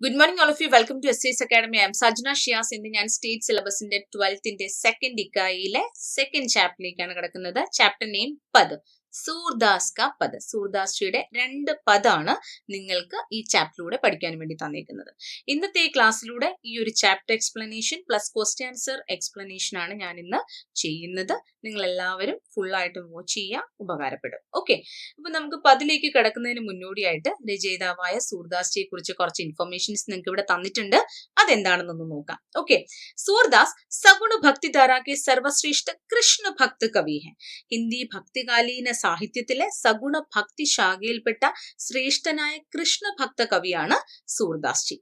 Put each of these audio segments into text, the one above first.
Good morning, all of you. Welcome to SCS Academy. I am Sajna Shias. ഇന്ന് ഞാൻ state സിലബസിന്റെ 12th second ഇക്കായിലെ second ചാപ്റ്ററിലേക്കാണ് കിടക്കുന്നത്. Chapter name പദ്. Surdas കാ പദ്. സൂർദാസ് ജിയുടെ 2 പദാണ് നിങ്ങൾക്ക് ഈ ചാപ്റ്ററിലൂടെ പഠിക്കാൻ വേണ്ടി തന്നിരിക്കുന്നത്. ഇന്നത്തെ ഈ ക്ലാസ്സിലൂടെ ഈ ഒരു chapter explanation plus question answer explanation ആണ് ഞാൻ ഇന്ന് ചെയ്യുന്നത്. നിങ്ങൾ എല്ലാവരും ഫുൾ ആയിട്ട് വാച്ച് ചെയ്യുക, ഉപകാരപ്പെടും. ഓക്കെ, അപ്പൊ നമുക്ക് പതിലേക്ക് കിടക്കുന്നതിന് മുന്നോടിയായിട്ട് രചയിതാവായ സൂർദാസ് ജിയെ കുറിച്ച് കുറച്ച് ഇൻഫർമേഷൻസ് നിങ്ങൾക്ക് ഇവിടെ തന്നിട്ടുണ്ട്. അതെന്താണെന്നൊന്ന് നോക്കാം. ഓക്കെ, സൂർദാസ് സഗുണ ഭക്തിധാര കെ സർവശ്രേഷ്ഠ കൃഷ്ണ ഭക്ത കവി ഹെ. ഹിന്ദി ഭക്തികാലീന സാഹിത്യത്തിലെ സഗുണ ഭക്തി ശാഖയിൽപ്പെട്ട ശ്രേഷ്ഠനായ കൃഷ്ണ ഭക്ത കവിയാണ് സൂർദാസ് ജി.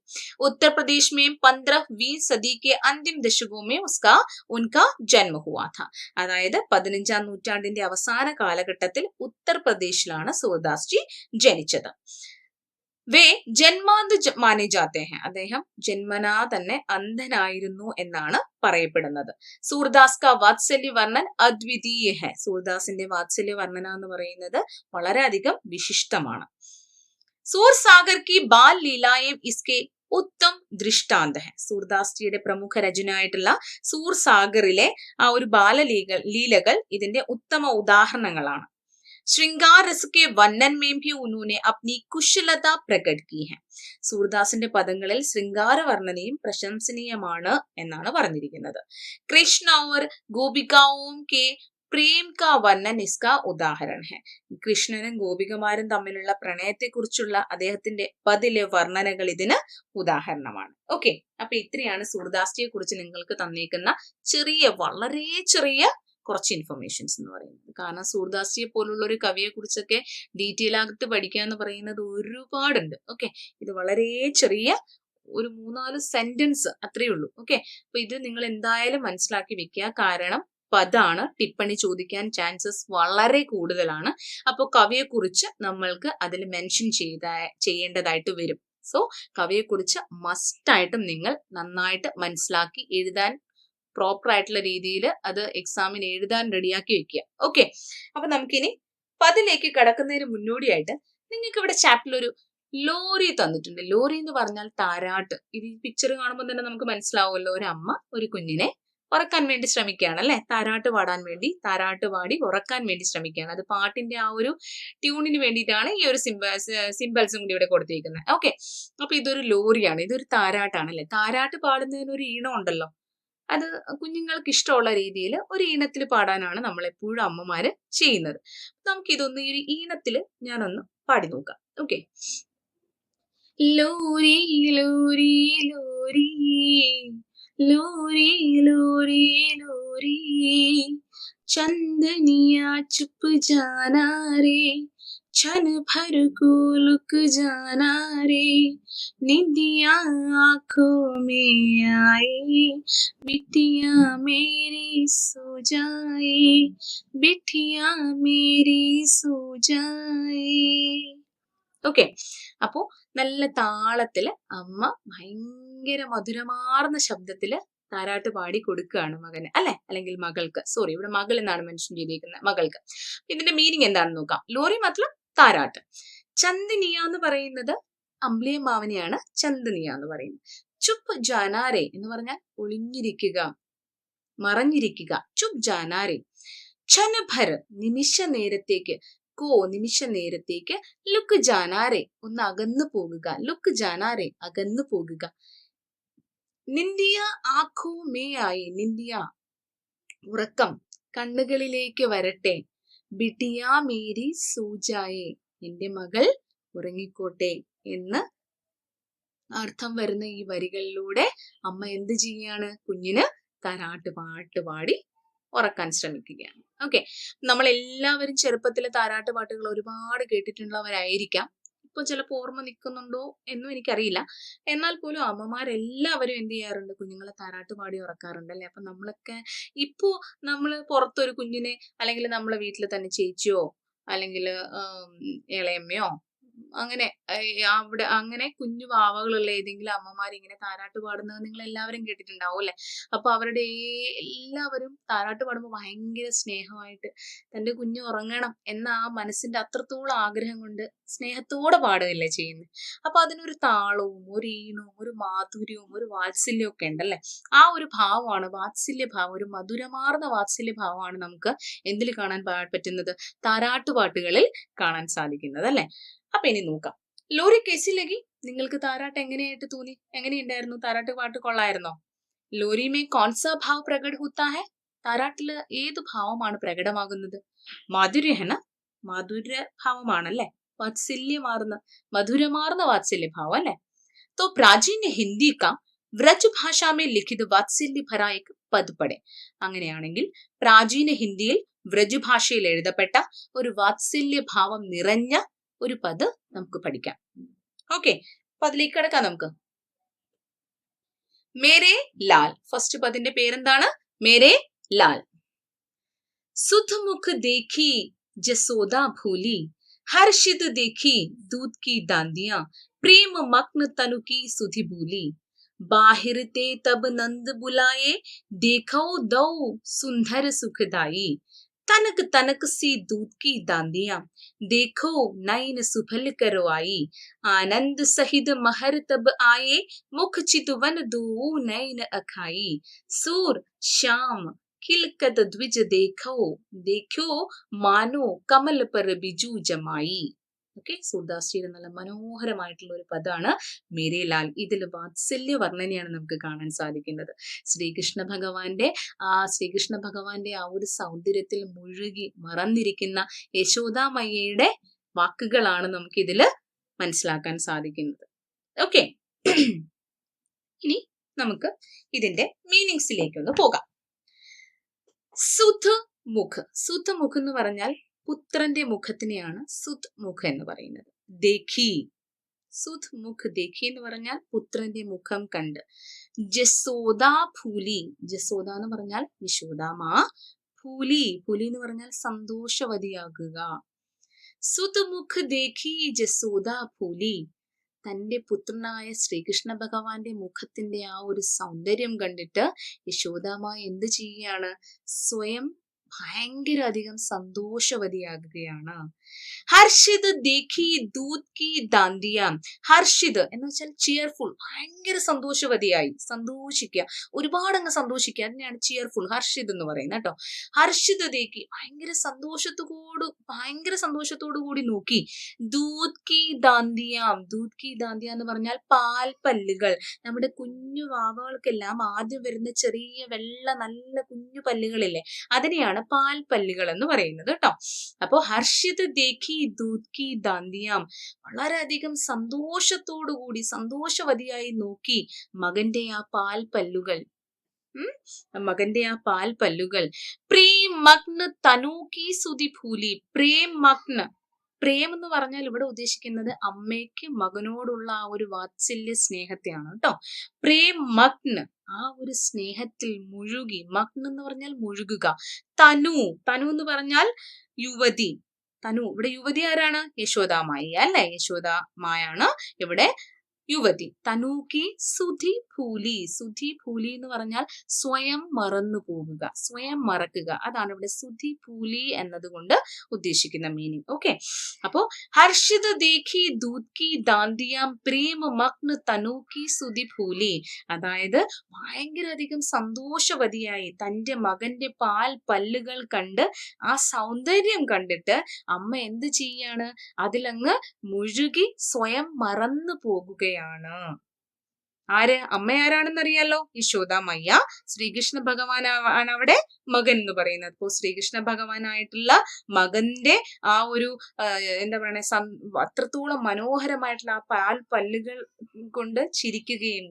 ഉത്തർപ്രദേശ് में 15वीं सदी के अंतिम दशकों में उनका जन्म हुआ था. അതായത് 15ാം നൂറ്റാണ്ടിന്റെ അവസാന കാലഘട്ടത്തിൽ ഉത്തർപ്രദേശിലാണ് സൂർദാസ് ജി ജനിച്ചത്. വേ ജന്മാന്ത് മാനെ ജാത്തെ ഹെ. അദ്ദേഹം ജന്മനാ തന്നെ അന്ധനായിരുന്നു എന്നാണ് പറയപ്പെടുന്നത്. സൂർദാസ് കാ വാത്സല്യ വർണ്ണൻ അദ്വിതീയ ഹെ. സൂർദാസിന്റെ വാത്സല്യ വർണ്ണന എന്ന് പറയുന്നത് വളരെയധികം വിശിഷ്ടമാണ്. സൂർ സാഗർ കി ബാൽ ലീലായേം ഇസ്കെ ഉത്തം ദൃഷ്ടാന്ത ഹെ. സൂർദാസ് ജിയുടെ പ്രമുഖ രചനയായിട്ടുള്ള സൂർ സാഗറിലെ ആ ഒരു ബാലലീലകൾ ഇതിന്റെ ഉത്തമ ഉദാഹരണങ്ങളാണ്. श्रृंगार रस के वर्णन में भी उन्होंने अपनी कुशलता प्रकट की है. സൂർദാസിന്റെ പദങ്ങളിൽ ശൃംഗാര വർണ്ണനയും പ്രശംസനീയമാണ് എന്നാണ് പറഞ്ഞിരിക്കുന്നത്. കൃഷ്ണ और गोपिकाओं के പ്രേം കാ വർണ്ണൻ ഇസ്കാ ഉദാഹരൺ ഹെ. കൃഷ്ണനും ഗോപികമാരും തമ്മിലുള്ള പ്രണയത്തെ കുറിച്ചുള്ള അദ്ദേഹത്തിന്റെ പതിലെ വർണ്ണനകൾ ഇതിന് ഉദാഹരണമാണ്. ഓക്കെ, അപ്പൊ ഇത്രയാണ് സൂർദാസ് ജിയെ കുറിച്ച് നിങ്ങൾക്ക് തന്നേക്കുന്ന വളരെ ചെറിയ കുറച്ച് ഇൻഫർമേഷൻസ് എന്ന് പറയുന്നത്. കാരണം സൂർദാസ് ജിയെ പോലുള്ള ഒരു കവിയെ കുറിച്ചൊക്കെ ഡീറ്റെയിൽ ആയിട്ട് പഠിക്കുക എന്ന് പറയുന്നത് ഒരുപാടുണ്ട്. ഓക്കെ, ഇത് വളരെ ചെറിയ ഒരു 3-4 സെന്റൻസ് അത്രയേ ഉള്ളൂ. ഓക്കെ, അപ്പൊ ഇത് നിങ്ങൾ എന്തായാലും മനസ്സിലാക്കി വെക്കുക. കാരണം പദാണ്, ടിപ്പണി ചോദിക്കാൻ ചാൻസസ് വളരെ കൂടുതലാണ്. അപ്പോൾ കവിയെ കുറിച്ച് നമ്മൾക്ക് അതിൽ മെൻഷൻ ചെയ്യേണ്ടതായിട്ട് വരും. സോ കവിയെ കുറിച്ച് മസ്റ്റായിട്ടും നിങ്ങൾ നന്നായിട്ട് മനസ്സിലാക്കി എഴുതാൻ പ്രോപ്പർ ആയിട്ടുള്ള രീതിയിൽ അത് എക്സാമിന് എഴുതാൻ റെഡിയാക്കി വെക്കുക. ഓക്കെ, അപ്പൊ നമുക്കിനി പതിലേക്ക് കടക്കുന്നതിന് മുന്നോടിയായിട്ട് നിങ്ങൾക്ക് ഇവിടെ ചാപ്റ്ററിൽ ഒരു ലോറി തന്നിട്ടുണ്ട്. ലോറി എന്ന് പറഞ്ഞാൽ താരാട്ട്. ഇത് ഈ പിക്ചർ കാണുമ്പോൾ തന്നെ നമുക്ക് മനസ്സിലാവുമല്ലോ, ഒരു അമ്മ ഒരു കുഞ്ഞിനെ ഉറക്കാൻ വേണ്ടി ശ്രമിക്കുകയാണ് അല്ലെ. താരാട്ട് പാടാൻ വേണ്ടി, താരാട്ട് പാടി ഉറക്കാൻ വേണ്ടി ശ്രമിക്കുകയാണ്. അത് പാട്ടിന്റെ ആ ഒരു ട്യൂണിന് വേണ്ടിയിട്ടാണ് ഈ ഒരു സിംബൽസും കൂടി ഇവിടെ കൊടുത്തിരിക്കുന്നത്. ഓക്കെ, അപ്പൊ ഇതൊരു ലോറിയാണ്, ഇതൊരു താരാട്ടാണ് അല്ലെ. താരാട്ട് പാടുന്നതിന് ഒരു ഈണം ഉണ്ടല്ലോ, അത് കുഞ്ഞുങ്ങൾക്ക് ഇഷ്ടമുള്ള രീതിയിൽ ഒരു ഈണത്തിൽ പാടാനാണ് നമ്മൾ എപ്പോഴും അമ്മമാര് ചെയ്യുന്നത്. നമുക്ക് ഇതൊന്ന് ഈ ഒരു ഈണത്തിൽ ഞാനൊന്ന് പാടി നോക്കാം. ഓക്കെ, ലോറി ലോറി ലോറി ലോറി ലോറി ലോറി ചന്ദനിയാ ചുപ്പ് ജാനാ രേ क्षण भर को लुक जाना रे निंदिया आंखों में आए बिटिया मेरी सो जाए बिटिया मेरी सो जाए. ഓക്കെ, അപ്പോ നല്ല താളത്തില് അമ്മ ഭയങ്കര മധുരമാർന്ന ശബ്ദത്തില് താരാട്ട് പാടി കൊടുക്കുകയാണ് മകന് അല്ലെ, അല്ലെങ്കിൽ മകൾക്ക്. സോറി, ഇവിടെ മകൾ എന്നാണ് മെൻഷൻ ചെയ്തിരിക്കുന്നത്, മകൾക്ക്. ഇതിന്റെ മീനിങ് എന്താണെന്ന് നോക്കാം. ലോറി മത്ലബ് താരാട്ട്. ചന്ദനിയ എന്ന് പറയുന്നത് അമ്പിളിയമ്മാവനെയാണ് ചന്ദനിയ എന്ന് പറയുന്നത്. ചുപ് ജാനാരെ എന്ന് പറഞ്ഞാൽ ഒളിഞ്ഞിരിക്കുക, മറഞ്ഞിരിക്കുക. ചുപ് ജാനാരെ. ക്ഷണഭർ നിമിഷ നേരത്തേക്ക്, നിമിഷ നേരത്തേക്ക്. ലുക്ക് ജാനാരെ ഒന്ന് അകന്നു പോകുക, ലുക്ക് ജാനാരെ അകന്നു പോകുക. നിന്ദിയ ആഖോ മേ ആയി. നിന്ദിയ ഉറക്കം കണ്ണുകളിലേക്ക് വരട്ടെ. ബിട്ടിയ മേരി സൂജായെ എന്റെ മകൾ ഉറങ്ങിക്കോട്ടെ എന്ന് അർത്ഥം വരുന്ന ഈ വരികളിലൂടെ അമ്മ എന്ത് ചെയ്യാണ്, കുഞ്ഞിന് താരാട്ട് പാട്ട് പാടി ഉറക്കാൻ ശ്രമിക്കുകയാണ്. ഓക്കെ, നമ്മൾ എല്ലാവരും ചെറുപ്പത്തിലെ താരാട്ട് പാട്ടുകൾ ഒരുപാട് കേട്ടിട്ടുള്ളവരായിരിക്കാം. ഇപ്പൊ ചിലപ്പോൾ ഓർമ്മ നിൽക്കുന്നുണ്ടോ എന്നും എനിക്കറിയില്ല. എന്നാൽ പോലും അമ്മമാരെല്ലാവരും എന്ത് ചെയ്യാറുണ്ട്, കുഞ്ഞുങ്ങളെ താരാട്ട് പാടി ഉറക്കാറുണ്ട് അല്ലെ. അപ്പൊ നമ്മളൊക്കെ ഇപ്പോ നമ്മള് പുറത്തൊരു കുഞ്ഞിനെ, അല്ലെങ്കിൽ നമ്മളെ വീട്ടിൽ തന്നെ ചേച്ചിയോ അല്ലെങ്കിൽ ഇളയമ്മയോ അങ്ങനെ അവിടെ അങ്ങനെ കുഞ്ഞു വാവകളുള്ള ഏതെങ്കിലും അമ്മമാർ ഇങ്ങനെ താരാട്ട് പാടുന്നത് നിങ്ങൾ എല്ലാവരും കേട്ടിട്ടുണ്ടാവും അല്ലെ. അപ്പൊ അവരുടെ എല്ലാവരും താരാട്ട് പാടുമ്പോൾ ഭയങ്കര സ്നേഹമായിട്ട് തന്റെ കുഞ്ഞ് ഉറങ്ങണം എന്ന ആ മനസ്സിന്റെ അത്രത്തോളം ആഗ്രഹം കൊണ്ട് സ്നേഹത്തോടെ പാടുകയല്ലേ ചെയ്യുന്നത്. അപ്പൊ അതിനൊരു താളവും ഒരു ഈണവും ഒരു മാധുര്യവും ഒരു വാത്സല്യവും ഒക്കെ ഉണ്ടല്ലേ. ആ ഒരു ഭാവമാണ് വാത്സല്യ ഭാവം, ഒരു മധുരമാർന്ന വാത്സല്യ ഭാവമാണ് നമുക്ക് എന്തിൽ കാണാൻ പറ്റുന്നത്, താരാട്ടുപാട്ടുകളിൽ കാണാൻ സാധിക്കുന്നത് അല്ലെ. അപ്പൊ ഇനി നോക്കാം, ലോറി കേസി ലഗി, നിങ്ങൾക്ക് താരാട്ട് എങ്ങനെയായിട്ട് തോന്നി, എങ്ങനെയുണ്ടായിരുന്നു താരാട്ട് പാട്ട്, കൊള്ളായിരുന്നോ? ലോറി മേ കോൺസാ ഭാവ് പ്രകട ഹോത്താ ഹെ, താരാട്ടില് ഏത് ഭാവമാണ് പ്രകടമാകുന്നത്? മാധുര്യ ഹെന, മാധുര്യ ഭാവമാണല്ലേ, വാത്സല്യമാർന്ന മധുരമാർന്ന വാത്സല്യ ഭാവം അല്ലെ. तो प्राचीन हिंदी का വ്രജ് ഭാഷാമേ ലിഖിത് വാത്സല്യ ഭര ഏക് പദ് പഠെ, അങ്ങനെയാണെങ്കിൽ പ്രാചീന ഹിന്ദിയിൽ വ്രജ് ഭാഷയിൽ എഴുതപ്പെട്ട ഒരു വാത്സല്യ ഭാവം നിറഞ്ഞ ഒരു പദ് നമുക്ക് പഠിക്കാം. ഓക്കെ, അപ്പൊ അതിലേക്ക് കിടക്കാം നമുക്ക്. മേരെ ലാൽ, ഫസ്റ്റ് പദിന്റെ പേരെന്താണ്? മേരെ ലാൽ. സുധ് മുഖ് ദേഖി ജസോദ ഭൂലി, हर्षित देखी दूध की दांदियां, प्रेम मग्न तनु की सुधि भूली, बाहिर ते तब नंद बुलाए, देखो दो सुंदर सुखदाई, तनक तनक सी दूध की दांदियां, देखो नयन सुफल करवाई, आनंद सहित महर तब आए, मुख चितवन दो नयन अखाई, सूर श्याम खिलकत द्विज देखो, देखो മാനോ കമൽ പർ ബിജു ജമായി. ഓക്കെ, സൂർദാസ്ജിയുടെ നല്ല മനോഹരമായിട്ടുള്ള ഒരു പദമാണ് മേരെ ലാൽ. ഇതിൽ വാത്സല്യ വർണ്ണനയാണ് നമുക്ക് കാണാൻ സാധിക്കുന്നത്. ശ്രീകൃഷ്ണ ഭഗവാന്റെ ആ ഒരു സൗന്ദര്യത്തിൽ മുഴുകി മറന്നിരിക്കുന്ന യശോദാമയ്യയുടെ വാക്കുകളാണ് നമുക്ക് ഇതില് മനസ്സിലാക്കാൻ സാധിക്കുന്നത്. ഓക്കെ, ഇനി നമുക്ക് ഇതിന്റെ മീനിങ്സിലേക്ക് ഒന്ന് പോകാം. സുധ് മുഖ്, സുധ് മുഖ് എന്ന് പറഞ്ഞാൽ പുത്രന്റെ മുഖത്തിനെയാണ് സുധ് മുഖ് എന്ന് പറയുന്നത്. ദേഖി, സുധ് മുഖ് ദേഖി എന്ന് പറഞ്ഞാൽ പുത്രന്റെ മുഖം കണ്ട്. ജസോദ ഭൂലി, ജസോദ എന്ന് പറഞ്ഞാൽ യശോദാമാ, ഭൂലി, ഭൂലി എന്ന് പറഞ്ഞാൽ സന്തോഷവതിയാകുക. സുധ് മുഖ് ദേഖി ജസോദ ഭൂലി, തന്റെ പുത്രനായ ശ്രീകൃഷ്ണ ഭഗവാന്റെ മുഖത്തിന്റെ ആ ഒരു സൗന്ദര്യം കണ്ടിട്ട് യശോദാമ്മ എന്ത് ചെയ്യുകയാണ്? സ്വയം ഭയങ്കര അധികം സന്തോഷവതിയാകുകയാണ്. ഹർഷിത് ദേഖി ദൂത് കി ദാന്തിയ, ഹർഷിത് എന്ന് വെച്ചാൽ ചിയർഫുൾ, ഭയങ്കര സന്തോഷവതിയായി, സന്തോഷിക്കുക, ഒരുപാട് അങ്ങ് സന്തോഷിക്കുക, അതിനെയാണ് ചിയർഫുൾ, ഹർഷിത് എന്ന് പറയുന്നത് കേട്ടോ. ഹർഷിത് ദേഖി, ഭയങ്കര സന്തോഷത്തോടു കൂടി നോക്കി. ദൂത് കി ദാന്തിയ, ദൂത് കി ദാന്തിയ എന്ന് പറഞ്ഞാൽ പാൽ പല്ലുകൾ, നമ്മുടെ കുഞ്ഞു വാവകൾക്കെല്ലാം ആദ്യം വരുന്ന ചെറിയ വെള്ള നല്ല കുഞ്ഞു പല്ലുകളില്ലേ, അതിനെയാണ് പാൽ പല്ലുകൾ എന്ന് പറയുന്നത് കേട്ടോ. അപ്പോ ഹർഷിത് ദേഖി ദൂത് കി ദാന്തിയാം, വളരെയധികം സന്തോഷത്തോടുകൂടി സന്തോഷവതിയായി നോക്കി മകന്റെ ആ പാൽ പല്ലുകൾ, പ്രേം മഗ്ന തനു കി സുധി ഭൂലി. പ്രേം മഗ്ന, പ്രേം എന്ന് പറഞ്ഞാൽ ഇവിടെ ഉദ്ദേശിക്കുന്നത് അമ്മയ്ക്ക് മകനോടുള്ള ആ ഒരു വാത്സല്യ സ്നേഹത്തെയാണ് കേട്ടോ. പ്രേം മഗ്ന, ആ ഒരു സ്നേഹത്തിൽ മുഴുകി, മഗ്ന എന്ന് പറഞ്ഞാൽ മുഴുകുക. തനു, തനു എന്ന് പറഞ്ഞാൽ യുവതി, തനു, ഇവിടെ യുവതി ആരാണ്? യശോദാമായി അല്ലെ, യശോദാമായാണ് ഇവിടെ യുവതി. തനൂക്കി സുധി ഭൂലി, സുധി ഭൂലി എന്ന് പറഞ്ഞാൽ സ്വയം മറന്നു പോകുക, സ്വയം മറക്കുക, അതാണ് ഇവിടെ സുധി ഭൂലി എന്നതുകൊണ്ട് ഉദ്ദേശിക്കുന്ന മീനിങ്. ഓക്കെ, അപ്പോ ഹർഷിത് ദേഖി ദൂത് കി ദാന്തിയാം പ്രേമ മഗ്ന തനൂക്കി സുധി ഭൂലി, അതായത് ഭയങ്കര അധികം സന്തോഷവതിയായി തന്റെ മകന്റെ പാൽ പല്ലുകൾ കണ്ട് ആ സൗന്ദര്യം കണ്ടിട്ട് അമ്മ എന്ത് ചെയ്യാണ്? അതിലങ്ങ് മുഴുകി സ്വയം മറന്നു പോകുകയാണ്. ആര്? അമ്മ ആരാണെന്നറിയാലോ, യശോദാമയ്യ. ശ്രീകൃഷ്ണ ഭഗവാനാണ് അവിടെ മകൻ എന്ന് പറയുന്നത്. അപ്പോൾ ശ്രീകൃഷ്ണ ഭഗവാനായിട്ടുള്ള മകന്റെ ആ ഒരു എന്താ പറയണേ, അത്രത്തോളം മനോഹരമായിട്ടുള്ള ആ പാൽ പല്ലുകൾ കൊണ്ട് ചിരിക്കുകയും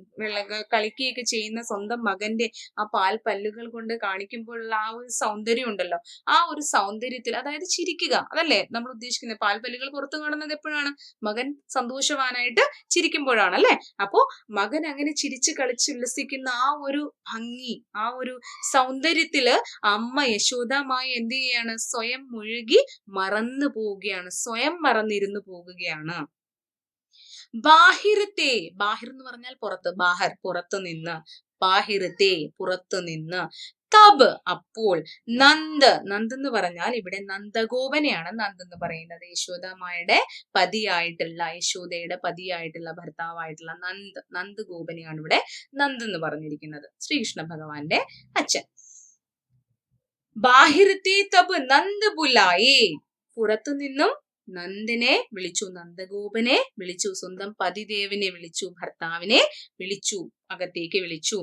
കളിക്കുകയൊക്കെ ചെയ്യുന്ന സ്വന്തം മകന്റെ ആ പാൽ പല്ലുകൾ കൊണ്ട് കാണിക്കുമ്പോഴുള്ള ആ ഒരു സൗന്ദര്യം ഉണ്ടല്ലോ, ആ ഒരു സൗന്ദര്യത്തിൽ, അതായത് ചിരിക്കുക, അതല്ലേ നമ്മൾ ഉദ്ദേശിക്കുന്നത്. പാൽ പല്ലുകൾ പുറത്തു കാണുന്നത് എപ്പോഴാണ്? മകൻ സന്തോഷവാനായിട്ട് ചിരിക്കുമ്പോഴാണ് അല്ലെ. അപ്പോ മകൻ അങ്ങനെ ചിരിച്ച് കളിച്ച് ഉല്ലസിക്കുന്ന ആ ഒരു ഭംഗി, ആ ഒരു സൗന്ദര്യത്തില് അമ്മ യശോദാമായി എന്ത് ചെയ്യാണ്? സ്വയം മുഴുകി മറന്നു പോവുകയാണ്, സ്വയം മറന്നിരുന്നു പോകുകയാണ്. ബാഹിരത്തെ, ബാഹിർ എന്ന് പറഞ്ഞാൽ പുറത്ത്, ബാഹർ പുറത്തു നിന്ന്, ബാഹിരത്തെ പുറത്തു നിന്ന്, തബ് അപ്പോൾ, നന്ദ്, നന്ദ് എന്ന് പറഞ്ഞാൽ ഇവിടെ നന്ദഗോപനെയാണ് നന്ദ് എന്ന് പറയുന്നത്. യശോദാമ്മയുടെ പതിയായിട്ടുള്ള, യശോദയുടെ പതിയായിട്ടുള്ള ഭർത്താവായിട്ടുള്ള നന്ദ് ഗോപനെയാണ് ഇവിടെ നന്ദ് എന്ന് പറഞ്ഞിരിക്കുന്നത്, ശ്രീകൃഷ്ണ ഭഗവാന്റെ അച്ഛൻ. ബാഹിരത്തെ തബ് നന്ദ് ബുലായേ, പുറത്തു നിന്നും നന്ദിനെ വിളിച്ചു, നന്ദഗോപനെ വിളിച്ചു, സ്വന്തം പതിദേവനെ വിളിച്ചു, ഭർത്താവിനെ വിളിച്ചു, അകത്തേക്ക് വിളിച്ചു.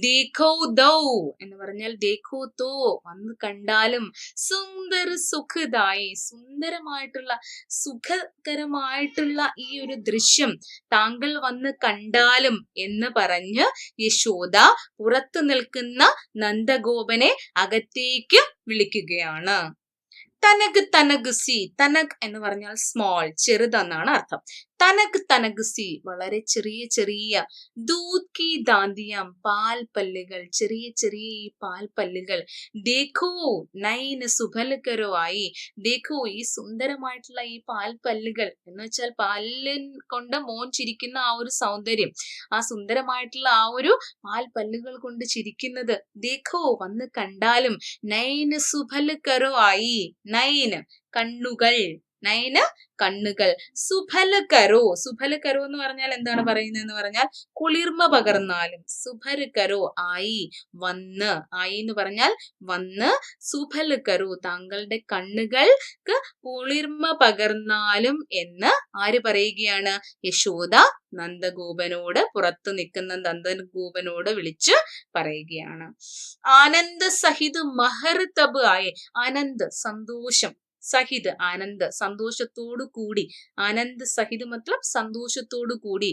ദേഖോ ദൗ എന്ന് പറഞ്ഞാൽ ദേഖോ തോ, വന്ന് കണ്ടാലും, സുന്ദർ സുഖദായി, സുന്ദരമായിട്ടുള്ള സുഖകരമായിട്ടുള്ള ഈ ഒരു ദൃശ്യം താങ്കൾ വന്ന് കണ്ടാലും എന്ന് പറഞ്ഞ് യശോദ പുറത്തു നിൽക്കുന്ന നന്ദഗോപനെ അകത്തേക്ക് വിളിക്കുകയാണ്. തനക് തനക് സി, തനക് എന്ന് പറഞ്ഞാൽ സ്മോൾ, ചെറുതെന്നാണ് അർത്ഥം. തനക് തനക് സി, വളരെ ചെറിയ ചെറിയ, ദൂത് കി ദാന്തിയം, പാൽ പല്ലുകൾ, ചെറിയ ചെറിയ ഈ പാൽ പല്ലുകൾ. ദേഖോ നൈൻ സുഭൽ കരോ ആയി, ദേഖോ ഈ സുന്ദരമായിട്ടുള്ള ഈ പാൽ പല്ലുകൾ എന്ന് വെച്ചാൽ പാലിൻ കൊണ്ട് മോൻ ചിരിക്കുന്ന ആ ഒരു സൗന്ദര്യം, ആ സുന്ദരമായിട്ടുള്ള ആ ഒരു പാൽ പല്ലുകൾ കൊണ്ട് ചിരിക്കുന്നത്. ദേഖോ വന്ന് കണ്ടാലും, നൈന് സുഭൽ കരോ ആയി, നൈന് കണ്ണുകൾ, നൈന് കണ്ണുകൾ, സുഭല കരോ, സുഭല കരോ എന്ന് പറഞ്ഞാൽ എന്താണ് പറയുന്നതെന്ന് പറഞ്ഞാൽ കുളിർമ പകർന്നാലും, സുഭര കരോ ആയി വന്ന്, ആയി എന്ന് പറഞ്ഞാൽ വന്ന്, സുഭല കരോ താങ്കളുടെ കണ്ണുകൾക്ക് കുളിർമ പകർന്നാലും എന്ന് ആര് പറയുകയാണ്? യശോദ നന്ദഗോപനോട്, പുറത്തു നിൽക്കുന്ന നന്ദഗോപനോട് വിളിച്ച് പറയുകയാണ്. ആനന്ദ സഹിത് മഹർ തബ് ആയേ, ആനന്ദ് സന്തോഷം, സഹിത് ആനന്ദ് സന്തോഷത്തോടു കൂടി, ആനന്ദ് സഹിത് മത്ലബ് സന്തോഷത്തോടു കൂടി.